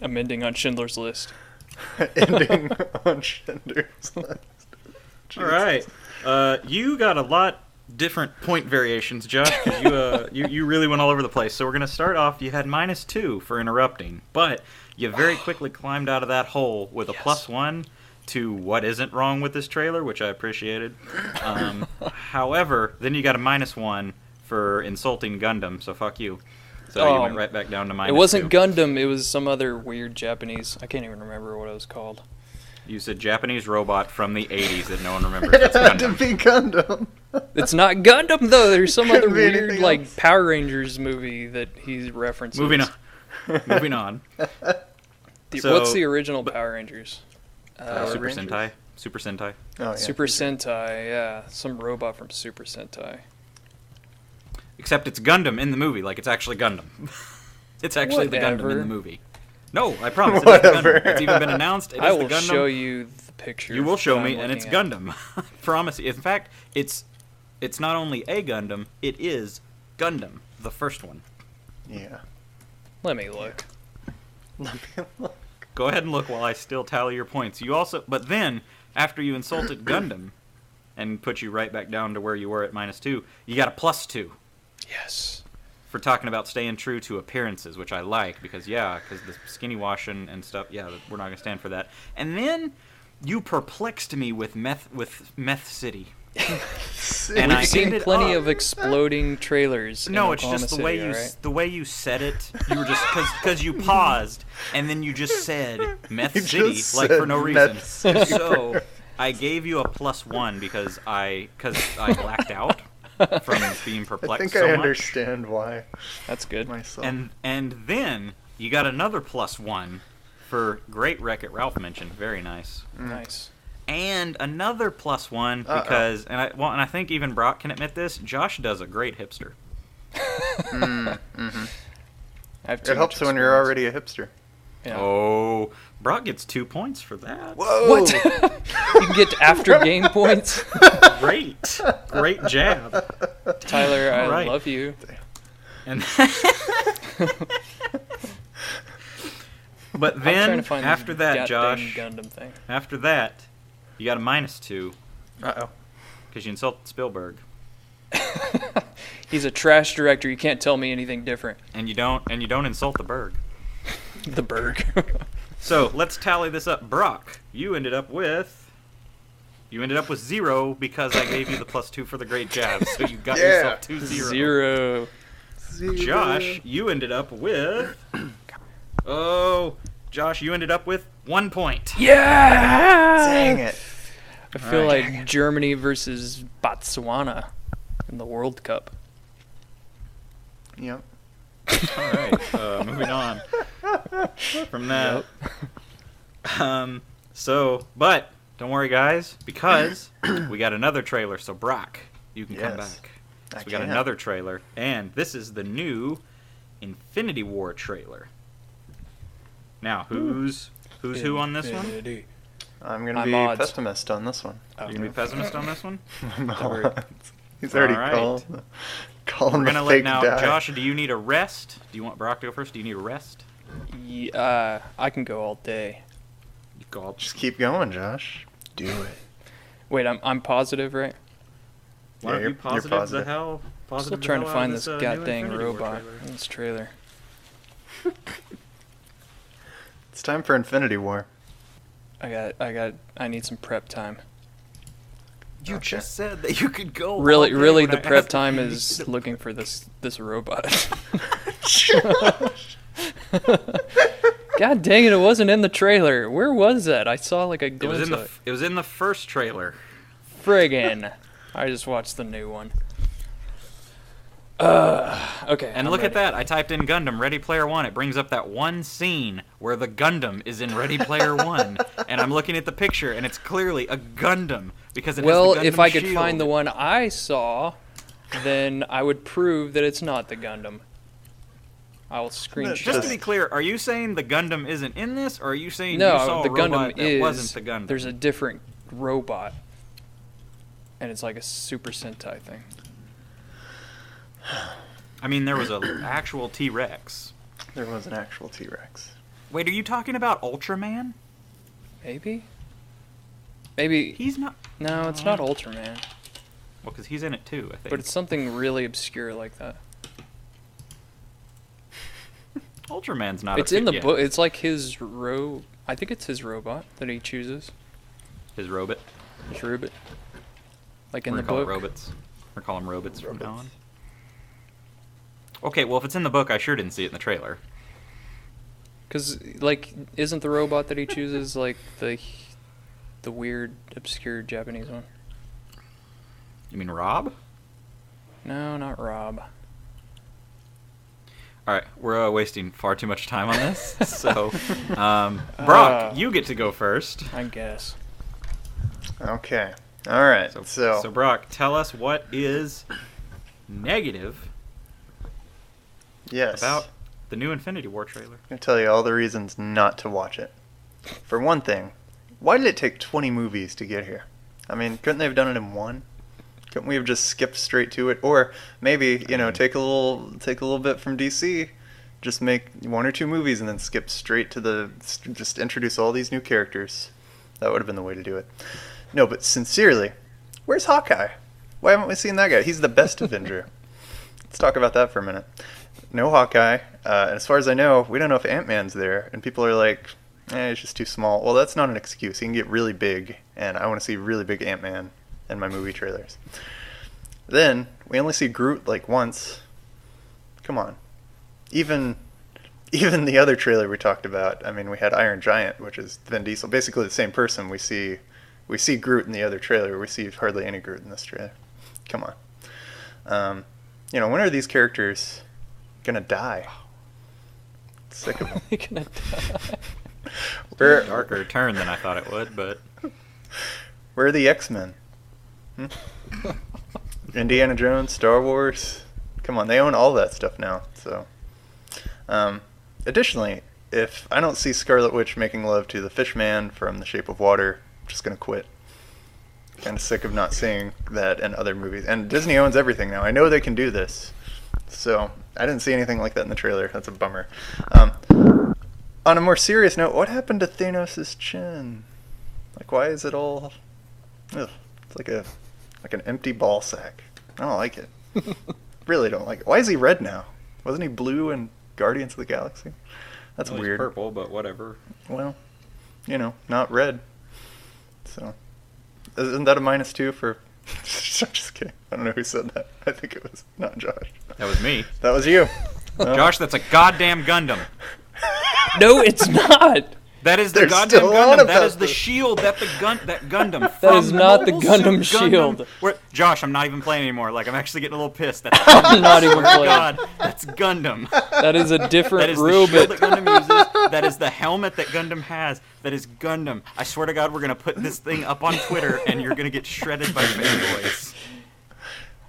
I'm ending on Schindler's List. Ending on Schindler's List. All right. You got a lot different point variations, Josh, because you really went all over the place. So we're going to start off, you had -2 for interrupting, but you very quickly climbed out of that hole with a +1 to what isn't wrong with this trailer, which I appreciated. However, then you got a -1 for insulting Gundam, so fuck you. So you went right back down to -2. It wasn't Gundam, it was some other weird Japanese. I can't even remember what it was called. You said Japanese robot from the 80s that no one remembers. That's It had to Gundam. be Gundam. It's not Gundam, though. There's some other Couldn't be weird, anything like, else. Power Rangers movie that he references. Moving on. What's the original Power Rangers? Super Rangers? Sentai. Super Sentai. Oh, yeah. Super Sentai, yeah. Some robot from Super Sentai. Except it's Gundam in the movie, like it's actually Gundam. It's actually the Gundam in Whatever. the movie. No, I promise. It is the Whatever. Gundam. It's even been announced. It is I the will Gundam. show you the picture. You will show that I'm me, and it's looking at. Gundam. I promise you. In fact, it's not only a Gundam, it is Gundam, the first one. Yeah. Let me look. Let me look. Go ahead and look while I still tally your points. But then, after you insulted Gundam, and put you right back down to where you were at -2, you got a +2. Yes. For talking about staying true to appearances, which I like, because the skinny washing and stuff, we're not going to stand for that. And then you perplexed me with Meth City. And We've I seen ended plenty up- of exploding trailers. No, in it's Oklahoma just the City, way alright? the way you said it. You were just because you paused and then you just said Meth You City just like said for no reason. Meth City. So I gave you a +1 because I blacked out from being I perplexed think so I much. understand why That's good. myself. And then you got another +1 for great Wreck-It Ralph mention. Very nice. Nice. And another +1 because I think even Brock can admit this. Josh does a great hipster. I have too It helps much when you're experience. already a hipster. Yeah. Oh, Brock gets 2 points for that. Whoa! What? You can get after game points? Great jab. Tyler, I Alright. love you. And but I'm trying then to find after the that, goddamn Josh, Gundam thing. after that, you got a -2 Uh-oh. because you insulted Spielberg, He's a trash director. You can't tell me anything different. and you don't insult the Berg. The Berg. So let's tally this up. Brock, you ended up with 0 because I gave you the +2 for the great jab. So you got yourself 2-0. 0. Josh, you ended up with. Josh, you ended up with 1 point. Yeah! Dang it. I feel Alright. like Germany versus Botswana in the World Cup. Yep. All right, moving on from that. But don't worry, guys, because we got another trailer. So Brock, you can come Yes, back. I So we got can. another trailer, and this is the new Infinity War trailer. Now, who's who on this one? Infinity. I'm gonna I'm be odds. pessimist on this one. Oh. You're gonna be pessimist on this one. No, he's already All right. calling We're the gonna let fake now. die. Josh, do you need a rest? Do you want Brock to go first? Do you need a rest? Yeah, I can go all day. You go. Just keep going, Josh. Do it. Wait, I'm positive, right? Why Yeah, don't you're you positive, positive. the hell? I'm still Positive the trying to hell out find of this new goddamn Infinity War robot trailer. in this trailer. It's time for Infinity War. I need some prep time. You Okay. just said that you could go. Really, all day really, when the I prep asked time if you is needed- looking for this robot. God dang it! It wasn't in the trailer. Where was that? I saw like a It was glimpse in the. of it. It was in the first trailer. Friggin'! I just watched the new one. Okay. And I'm look at ready. that. I typed in Gundam Ready Player One. It brings up that one scene where the Gundam is in Ready Player One, and I'm looking at the picture, and it's clearly a Gundam because it Well, has the Gundam if I could shield. find the one I saw, then I would prove that it's not the Gundam. I will screenshot. Just to it. be clear, are you saying the Gundam isn't in this, or are you saying you No, saw the a robot Gundam that is. wasn't the Gundam? There's a different robot, and it's like a Super Sentai thing. I mean, there was an actual T-Rex. There was an actual T-Rex. Wait, are you talking about Ultraman? Maybe. Maybe. He's not. No, it's not Ultraman, Well, because he's in it too, I think. but it's something really obscure like that. Ultraman's not. It's in the yeah. book. It's like his I think it's his robot that he chooses. His robot. His robot. Like in We're the gonna call book. it robots. We're calling them robots from now on. Okay, well, if it's in the book, I sure didn't see it in the trailer. Cause like, isn't the robot that he chooses like the weird, obscure Japanese one? You mean Rob? No, not Rob. All right, we're wasting far too much time on this. So, Brock, you get to go first. I guess. Okay. All right. So Brock, tell us what is negative yes. about the new Infinity War trailer. I'm going to tell you all the reasons not to watch it. For one thing, why did it take 20 movies to get here? I mean, couldn't they have done it in one? Couldn't we have just skipped straight to it? Or maybe, take a little bit from DC, just make one or two movies and then skip straight to just introduce all these new characters. That would have been the way to do it. No, but sincerely, where's Hawkeye? Why haven't we seen that guy? He's the best Avenger. Let's talk about that for a minute. No Hawkeye. And as far as I know, we don't know if Ant-Man's there. And people are like, he's just too small. Well, that's not an excuse. He can get really big, and I want to see really big Ant-Man in my movie trailers. Then, we only see Groot like once. Come on. Even the other trailer we talked about, I mean, we had Iron Giant, which is Vin Diesel. Basically the same person. We see Groot in the other trailer. We see hardly any Groot in this trailer. Come on. When are these characters gonna die? Sick of them. They're gonna die. Where Darker turn than I thought it would, but are the X-Men? Indiana Jones, Star Wars. Come on, they own all that stuff now. So, additionally, if I don't see Scarlet Witch making love to the fish man from The Shape of Water, I'm just gonna quit. Kind of sick of not seeing that in other movies. And Disney owns everything now. I know they can do this. So, I didn't see anything like that in the trailer. That's a bummer. On a more serious note, what happened to Thanos' chin? Like, why is it all... Ugh, it's like an empty ball sack. I don't like it. Really don't like it. Why is he red now? Wasn't he blue in Guardians of the Galaxy? That's well, he's weird. purple, but whatever. Well, not red. So, isn't that a -2 for... Just kidding. I don't know who said that. I think it was not Josh. That was me. That was you. Well, Josh, that's a goddamn Gundam. No, it's not. That is the They're goddamn still on Gundam. That about is the this. shield that Gundam. That from is not the Mobile Gundam Suit shield. Josh, I'm not even playing anymore. Like, I'm actually getting a little pissed. That's I'm not even Swear to playing. God, that's Gundam. That is a That different is the shield that robot. Gundam uses. That is the helmet that Gundam has. That is Gundam. I swear to God, we're gonna put this thing up on Twitter, and you're gonna get shredded by fanboys.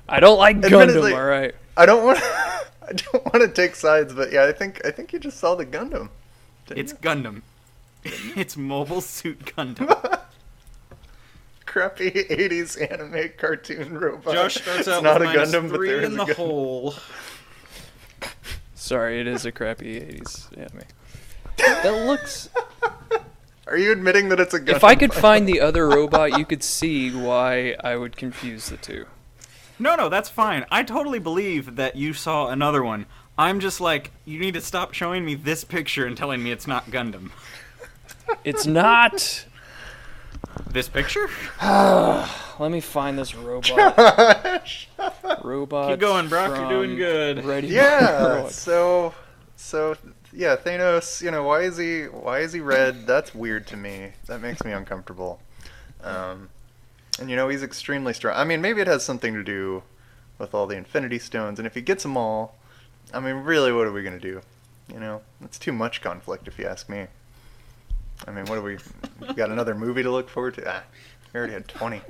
I don't like Admittedly- Gundam. All right. I don't want. I don't want to take sides, but yeah, I think you just saw the Gundam. Didn't It's you? Gundam. It's Mobile Suit Gundam. Crappy '80s anime cartoon robot. Josh starts It's out not with a Gundam, but -3 there is in a the Gundam. hole. Sorry, it is a crappy 80s anime. That looks... Are you admitting that it's a Gundam? If I could find the other robot, you could see why I would confuse the two. No, that's fine. I totally believe that you saw another one. I'm just like, you need to stop showing me this picture and telling me it's not Gundam. It's not... This picture? Let me find this robot. Robot. Keep going, Brock, you're doing from good. Ready Yeah. Rock. So yeah, Thanos. You know, why is he red? That's weird to me. That makes me uncomfortable. And you know, he's extremely strong. I mean, maybe it has something to do with all the Infinity Stones, and if he gets them all, I mean, really, what are we gonna do? You know, it's too much conflict, if you ask me. I mean, what do we got another movie to look forward to? We already had 20.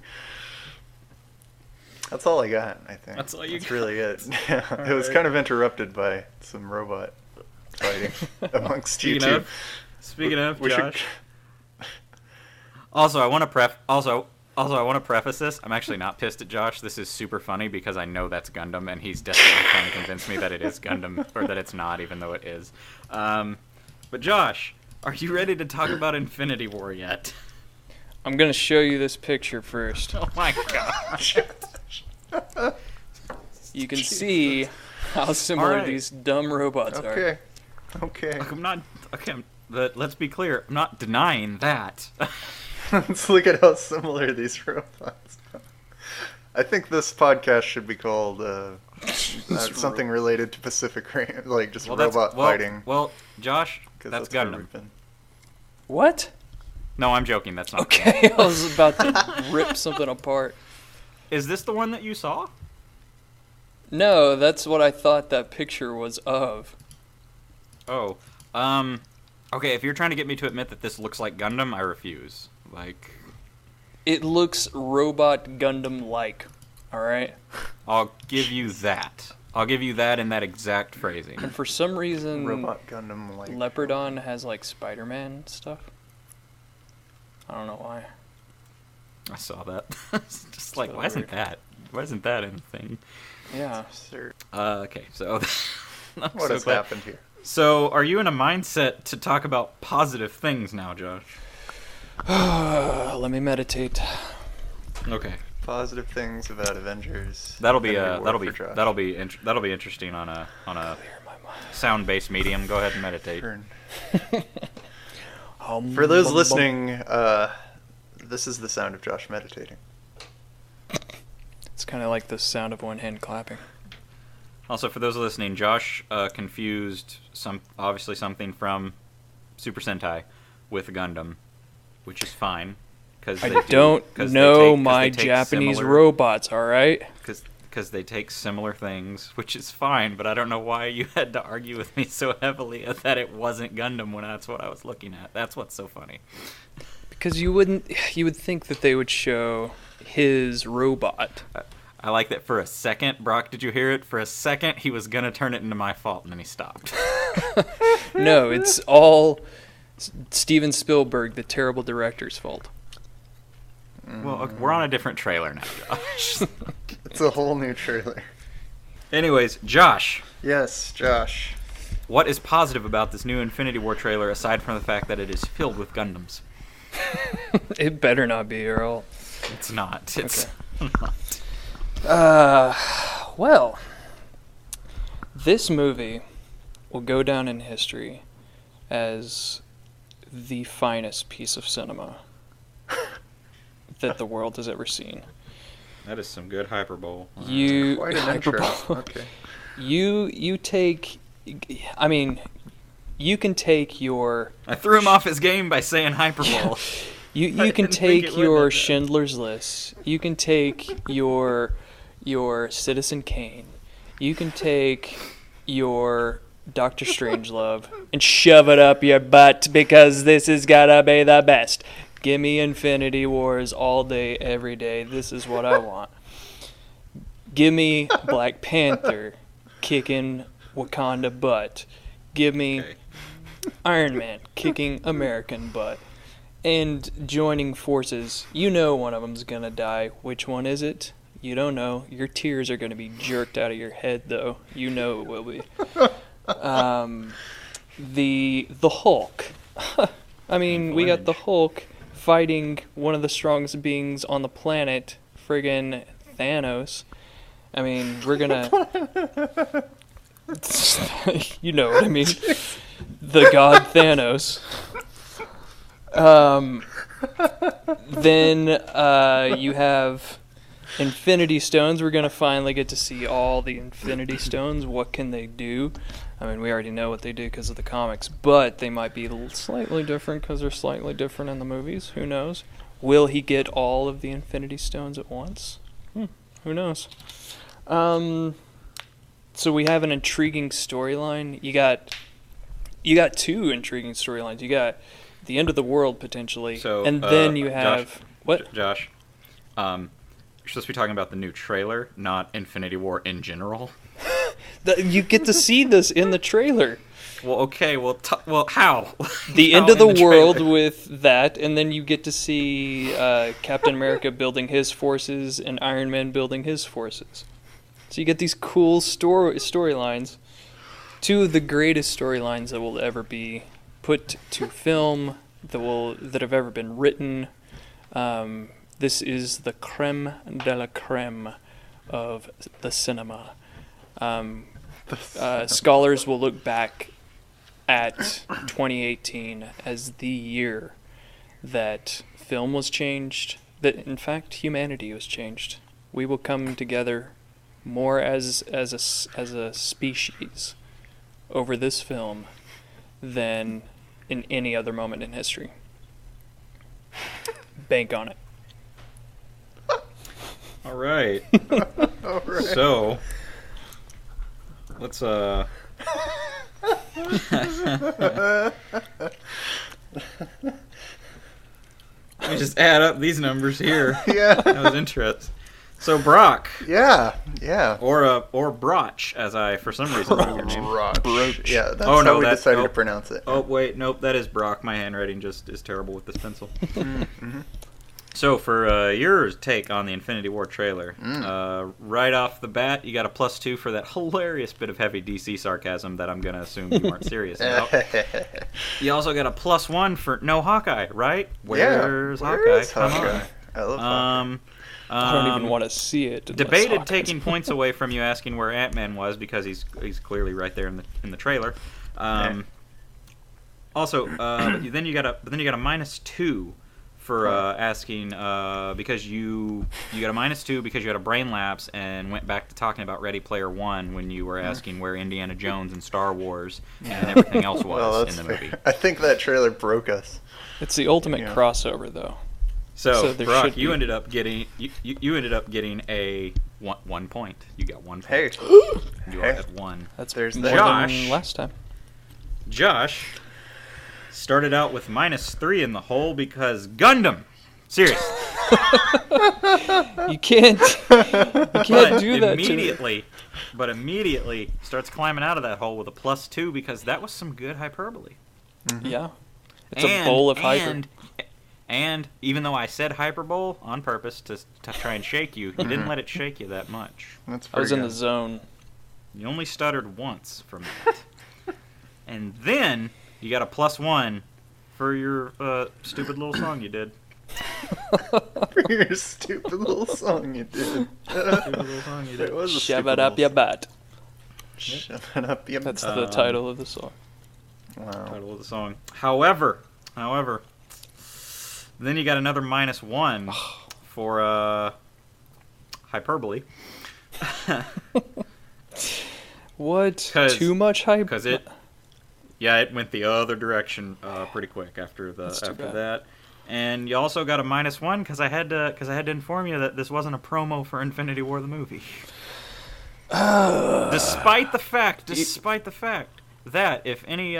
That's all I got, I think. That's all you That's got? really it. Yeah, it was right. kind of interrupted by some robot fighting amongst you two. Speaking of, We should- Josh. Also, I want to preface this. I'm actually not pissed at Josh. This is super funny because I know that's Gundam, and he's desperately trying to convince me that it is Gundam, or that it's not, even though it is. But Josh, are you ready to talk about Infinity War yet? I'm gonna show you this picture first. Oh my gosh. You can see how similar Alright. these dumb robots are. Okay. But let's be clear. I'm not denying that. Let's look at how similar these robots are. I think this podcast should be called something related to Pacific Rim, like just robot fighting. Well, Josh, 'cause that's where Gundam. we've been. What? No, I'm joking. That's not. Okay, I was about to rip something apart. Is this the one that you saw? No, that's what I thought that picture was of. Oh, okay. If you're trying to get me to admit that this looks like Gundam, I refuse. Like, It looks robot Gundam-like. Alright? I'll give you that. I'll give you that in that exact phrasing. And for some reason, Robot Gundam like Leopardon has like Spider-Man stuff. I don't know why. I saw that. It's just like, So why isn't weird. that? Why isn't that in the thing? Yeah. Sir, Okay, so I'm what so has glad. happened here? So, are you in a mindset to talk about positive things now, Josh? Let me meditate. Okay, Positive things about Avengers. that'll be Infinity War for Josh. that'll be interesting on a Clear my mind. sound-based medium. Go ahead and meditate. Turn. For those listening, this is the sound of Josh meditating. It's kind of like the sound of one hand clapping. Also, for those listening, Josh confused obviously something from Super Sentai with Gundam, which is fine because I don't know my Japanese similar, robots, alright? because they take similar things, which is fine. But I don't know why you had to argue with me so heavily that it wasn't Gundam when that's what I was looking at. That's what's so funny. Because you would think that they would show his robot. I like that for a second, Brock, did you hear it? For a second, he was going to turn it into my fault, and then he stopped. No, it's all Steven Spielberg, the terrible director's fault. Well, okay, we're on a different trailer now, Josh. It's a whole new trailer. Anyways, Josh, Yes, Josh. what is positive about this new Infinity War trailer aside from the fact that it is filled with Gundams? It better not be, Earl. It's not. It's not. Well, this movie will go down in history as the finest piece of cinema that the world has ever seen. That is some good hyperbole. Quite an intro. hyperbole. Okay. You take, I mean, you can take your I threw him off his game by saying hyperbole. you can didn't think take it would your have that. Schindler's List. You can take your Citizen Kane. You can take your Doctor Strangelove and shove it up your butt because this is gotta be the best. Give me Infinity Wars all day, every day. This is what I want. Give me Black Panther kicking Wakanda butt. Give me Okay. Iron Man kicking American butt. And joining forces. You know one of them's gonna die. Which one is it? You don't know. Your tears are gonna be jerked out of your head, though. You know it will be. The Hulk. I mean, we got the Hulk fighting one of the strongest beings on the planet, friggin' Thanos. I mean, we're gonna... you know what I mean. The god Thanos. Then you have Infinity Stones. We're gonna finally get to see all the Infinity Stones. What can they do? I mean, we already know what they do because of the comics, but they might be slightly different because they're slightly different in the movies. Who knows? Will he get all of the Infinity Stones at once? Who knows? So we have an intriguing storyline. You got two intriguing storylines. You got the end of the world potentially, So, and then you Josh- have what? Josh, you're supposed to be talking about the new trailer, not Infinity War in general. You get to see this in the trailer. Well, okay. Well, how? The How end of in the world trailer? with that, and then you get to see Captain America building his forces and Iron Man building his forces. So you get these cool storylines. Two of the greatest storylines that will ever be put to film, that have ever been written. This is the creme de la creme of the cinema. Scholars will look back at 2018 as the year that film was changed, that in fact humanity was changed. We will come together more as a species over this film than in any other moment in history. Bank on it. All right. All right. So, let's let me just add up these numbers here. Yeah. That was interesting. So Brock, Yeah. or Broch, as I for some reason like your name. Broach. Yeah, that's Oh, no, how we that- decided to nope. pronounce it. Oh wait, nope, that is Brock. My handwriting just is terrible with this pencil. Mm-hmm. So for your take on the Infinity War trailer, right off the bat, you got a +2 for that hilarious bit of heavy DC sarcasm that I'm gonna assume you weren't serious about. You also got a +1 for no Hawkeye, right? Where's Hawkeye? Come on. I love Hawkeye. I don't even want to see it. unless Debated Hawkeye's- taking points away from you asking where Ant-Man was because he's clearly right there in the trailer. Also, then you got a -2 for asking because you got a -2 because you had a brain lapse and went back to talking about Ready Player One when you were asking where Indiana Jones and Star Wars and everything else was Well, that's in the fair. movie. I think that trailer broke us. It's the ultimate Yeah. crossover, though. So there Brock, should you be. ended up getting a 1 point. You got 1 point. Hey, You hey. all had 1. That's There's more that. than Josh. last time. Josh started out with -3 in the hole because Gundam. Seriously. You can't do that But immediately starts climbing out of that hole with a +2 because that was some good hyperbole. to me. Yeah. It's a bowl of hyper. And even though I said hyperbole on purpose to try and shake you, you didn't let it shake you that much. That's I was in pretty the good. zone. You only stuttered once from that. And then you got a +1 for your stupid little song you did. For your stupid little song you did. Stupid little song you did. It was a Shove stupid it up little your butt. Shove it up your That's butt. the title of the song. Wow. Title of the song. However, then you got another -1 for hyperbole. What? 'Cause- Too much hype? Because it Yeah, it went the other direction pretty quick after bad. that. And you also got a -1 because I had to inform you that this wasn't a promo for Infinity War the movie. Despite the fact that if any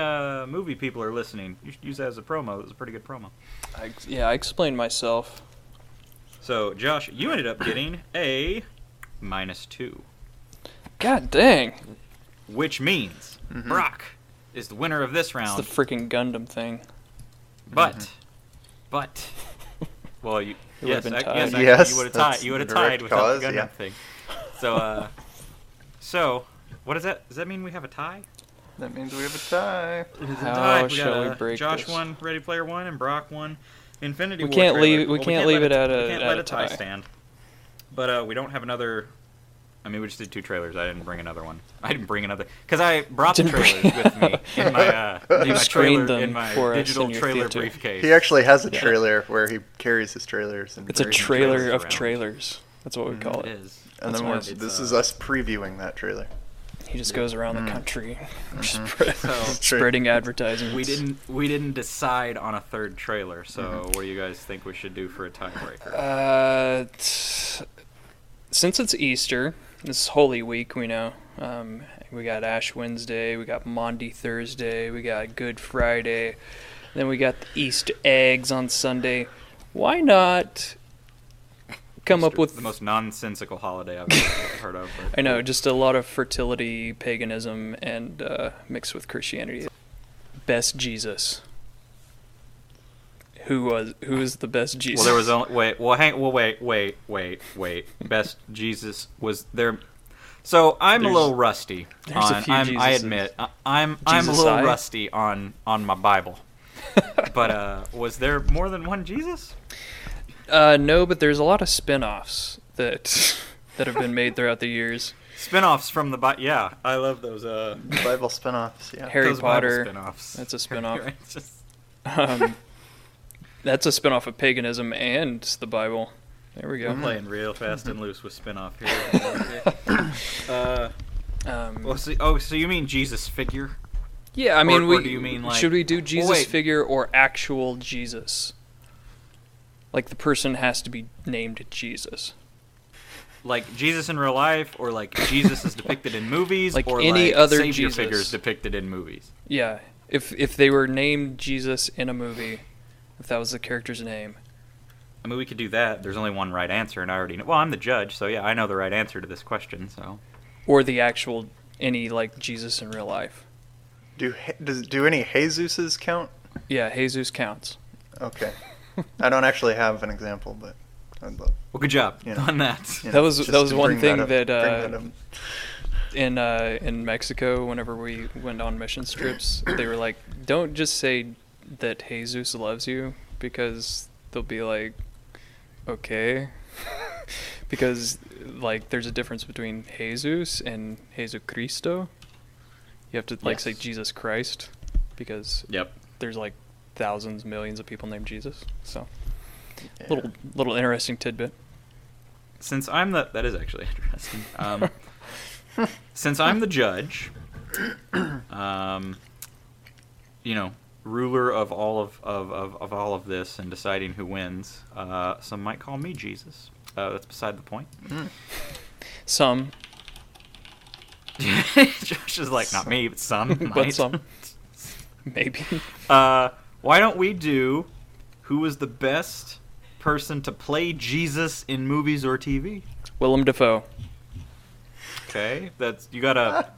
movie people are listening, you should use that as a promo. It was a pretty good promo. I explained myself. So, Josh, you ended up getting a -2. God dang. Which means Brock is the winner of this round. It's the freaking Gundam thing. But, well, It would've been tied. actually, Yes, you would have that's tied. You would have the tied direct without cause, the Gundam yeah. thing. So, what is that? Does that mean we have a tie? That means we have a tie. It is a How tie. We shall got we break Josh this? won Ready Player One, and Brock won Infinity We War. can't trailer. leave- we Well, can't leave it at we a- can't at let a a tie tie. stand. But we don't have another. I mean, we just did 2 trailers. I didn't bring another one. I didn't bring another because I brought the Didn't bring- trailers with me in my screened them in my for us digital in your trailer theater. briefcase. He actually has a trailer where he carries his trailers. And It's a Very trailer trailers of around. trailers. That's what we call It it. is. And That's then why this is us previewing that trailer. He just goes around the country So, spreading advertisements. we didn't decide on a third trailer. So what do you guys think we should do for a tiebreaker? Since it's Easter, this is Holy Week, we know. We got Ash Wednesday, we got Maundy Thursday, we got Good Friday, then we got the Easter eggs on Sunday. Why not come up with... the most nonsensical holiday I've ever heard of. I know, just a lot of fertility, paganism, and mixed with Christianity. Best Jesus. Who is the best Jesus? Well, there was only wait. Best Jesus was there. So I'm a little rusty. There's a few I Jesuses. admit I'm a Jesus little I? rusty on my Bible. But was there more than one Jesus? No, but there's a lot of spin-offs that have been made throughout the years. Spin-offs from the Bible. Yeah, I love those. Bible spin-offs, yeah. Harry those Bible Potter. spin-offs. That's a spin-off. It's just- That's a spin-off of paganism and the Bible. There we go. We're playing real fast and loose with spin-off here. So you mean Jesus figure? Yeah, I mean, or do you mean, like- should we do Jesus wait. figure or actual Jesus? Like the person has to be named Jesus. Like Jesus in real life, or like Jesus is depicted in movies, Like or any like other Savior Jesus. figures depicted in movies. Yeah, if they were named Jesus in a movie, if that was the character's name. I mean, we could do that. There's only one right answer, and I already know. Well, I'm the judge, so yeah, I know the right answer to this question. So Or the actual, any, like, Jesus in real life. Do any Jesuses count? Yeah, Jesus counts. Okay. I don't actually have an example, but I'd love. well, good job You know, on that. you know, That was just to one bring thing up- that, bring up. in Mexico, whenever we went on mission trips, they were like, don't just say that Jesus loves you, because they'll be like, okay. Because, like, there's a difference between Jesus and Jesucristo. You have to, like, say Yes. Jesus Christ, because Yep. there's, like, thousands, millions of people named Jesus. So, Yeah. little interesting tidbit. Since I'm that is actually interesting. Since I'm the judge, ruler of all of all of this and deciding who wins, some might call me Jesus. That's beside the point. Some, Josh is like, not me, but some. but might. some. Maybe. Why don't we do who was the best person to play Jesus in movies or TV? Willem Dafoe. Okay, that's you gotta.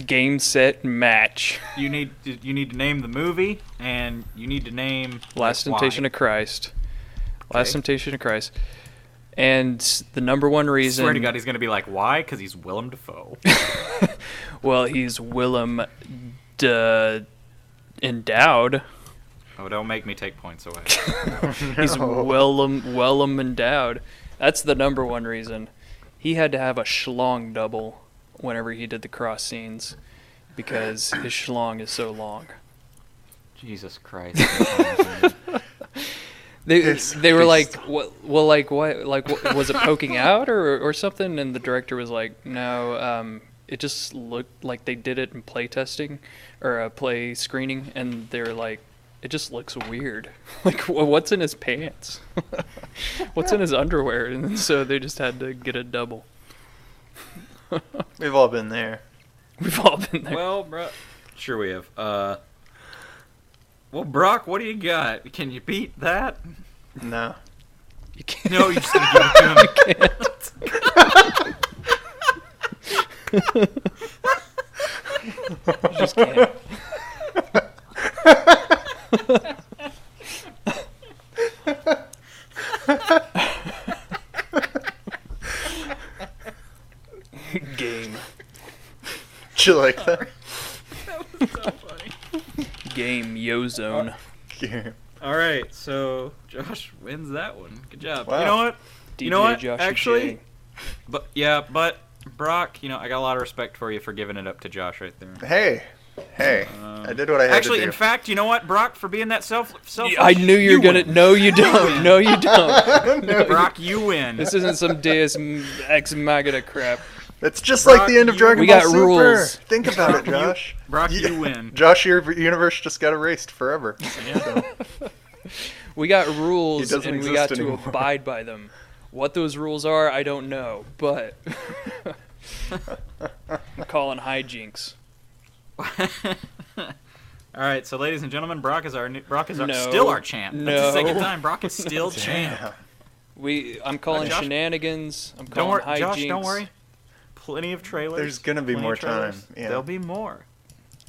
Game, set, match. You need to name the movie, and you need to name Last like, Temptation why. of Christ. Last Okay. Temptation of Christ. And the number one reason... Swear to God, he's gonna be like, why? Because he's Willem Dafoe. Well, he's Willem endowed. Oh, don't make me take points away. He's Willem endowed. That's the number one reason. He had to have a schlong double whenever he did the cross scenes, because his schlong is so long. Jesus Christ. They were like, what was it poking out or something? And the director was like, no, it just looked like they did it in play testing or a play screening, and they're like, it just looks weird. Like, what's in his pants? What's in his underwear? And so they just had to get a double. We've all been there. We've all been there. Well, bro, sure we have. Well, Brock, what do you got? Can you beat that? No. You can't. No, you're just gonna give it to him. You just can't. Game. Did you like that? That was so funny. Game, yo zone. All right, so Josh wins that one. Good job. Wow. You know what? DJ You know what? Josh Actually, but Brock, you know, I got a lot of respect for you for giving it up to Josh right there. Hey, I did what I had Actually, to do. in fact, you know what, Brock, for being that selfish. I knew you were gonna. win. No, you don't. No, you don't. Brock, you win. This isn't some Deus Ex Machina crap. It's just Brock, like the end of you- Dragon We Ball got Super. rules. Think about it, Josh. Brock, you win. Josh, your universe just got erased forever. So, We got He rules, doesn't and we exist got anymore. to abide by them. What those rules are, I don't know, but I'm calling hijinks. All right, so ladies and gentlemen, Brock is No. still our champ. That's the second No. time Brock is still champ. damn. I'm calling Josh- shenanigans. I'm Don't calling worry, hijinks. Josh. Don't worry. Plenty of trailers. There's gonna be plenty more of trailers. time, yeah. There'll be more.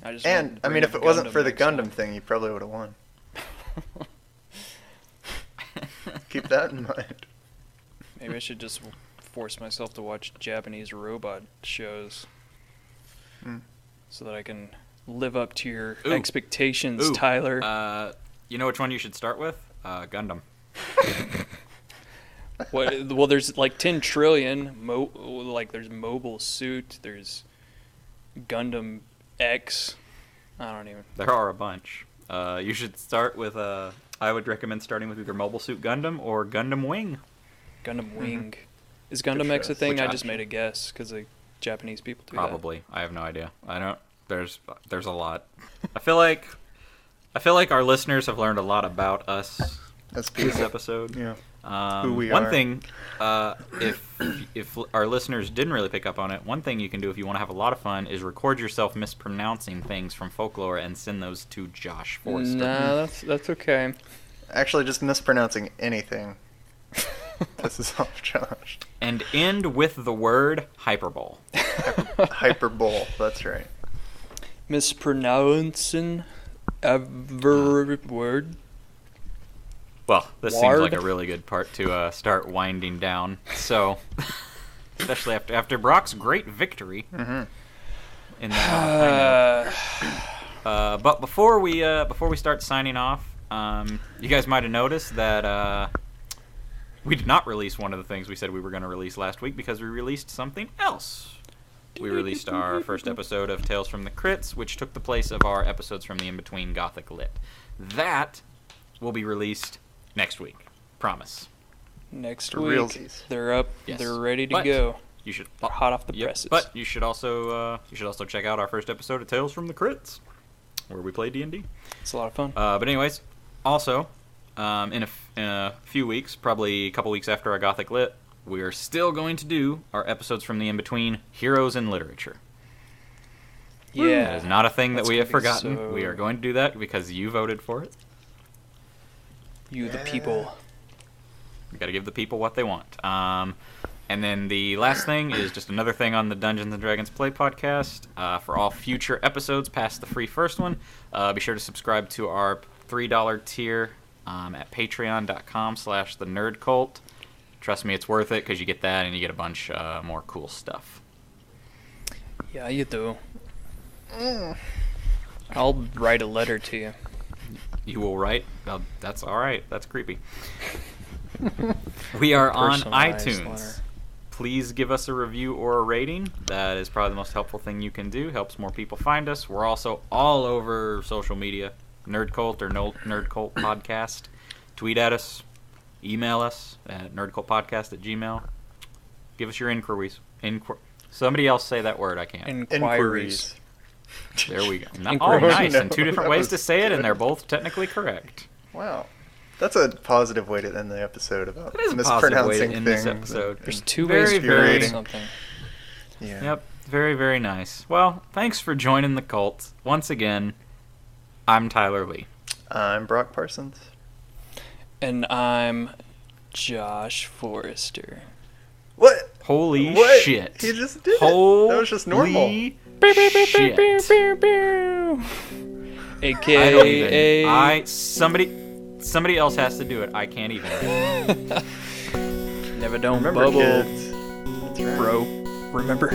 I just And want I mean, Gundam if it wasn't for the next time. Gundam thing, you probably would have won. Keep that in mind. Maybe I should just force myself to watch Japanese robot shows, so that I can live up to your Ooh. expectations, Ooh, Tyler. You know which one you should start with? Gundam. Well, there's like 10 trillion. Like there's Mobile Suit. There's Gundam X. I don't even. There are a bunch. You should start with. I would recommend starting with either Mobile Suit Gundam or Gundam Wing. Gundam Wing. Is Gundam X a shows. thing? Which I I- just made a guess because the Japanese people do Probably. I have no idea. I don't. There's a lot. I feel like our listeners have learned a lot about us That's this beautiful. episode. Yeah. Who we one are. thing, if our listeners didn't really pick up on it, one thing you can do if you want to have a lot of fun is record yourself mispronouncing things from folklore and send those to Josh that. Forrester. Nah, that's okay. Actually, just mispronouncing anything pisses off Josh. And end with the word hyperbole. Hyperbole. That's right. Mispronouncing every word. Well, this seems Ward. like a really good part to start winding down. So, especially after Brock's great victory in that. But before we start signing off, you guys might have noticed that we did not release one of the things we said we were going to release last week because we released something else. We released our first episode of Tales from the Crits, which took the place of our episodes from the In-Between Gothic Lit. That will be released next week. Promise. Next For week, realsies. they're up. Yes. They're ready to But go. You should They're hot off the Yep, presses. But you should also check out our first episode of Tales from the Crits, where we play D&D. It's a lot of fun. But anyways, also in a few weeks, probably a couple weeks after our Gothic Lit, we are still going to do our episodes from the In-Between Heroes in Literature. Yeah. That is not a thing that That's we gonna have be forgotten. so- We are going to do that because you voted for it. You, the people. We got to give the people what they want. And then the last thing is just another thing on the Dungeons and Dragons Play podcast. For all future episodes past the free first one, be sure to subscribe to our $3 tier at patreon.com/thenerdcult. Trust me, it's worth it because you get that and you get a bunch more cool stuff. Yeah, you do. I'll write a letter to you. You will write? That's all right. That's creepy. We are on Personalized iTunes. letter. Please give us a review or a rating. That is probably the most helpful thing you can do. Helps more people find us. We're also all over social media. Nerd Cult or no Nerd Cult Podcast. Tweet at us. Email us at nerdcultpodcast@gmail. Give us your inquiries. Somebody else say that word. I can't. Inquiries. There we go. Oh, Inquiries. nice. No, And two different that ways was to say it, and good. they're both technically correct. Wow. That's a positive way to end the episode about That is a positive way to mispronouncing end this things. episode. There's two Very, ways to very- do something. Yeah. Yep. Very, very nice. Well, thanks for joining the cult. Once again, I'm Tyler Lee. I'm Brock Parsons. And I'm Josh Forrester. What? Holy What? shit. He just did it. Holy That was just normal. shit. AKA. Somebody else has to do it. I can't even. Never don't Remember, bubble, kids. That's right. bro. Remember.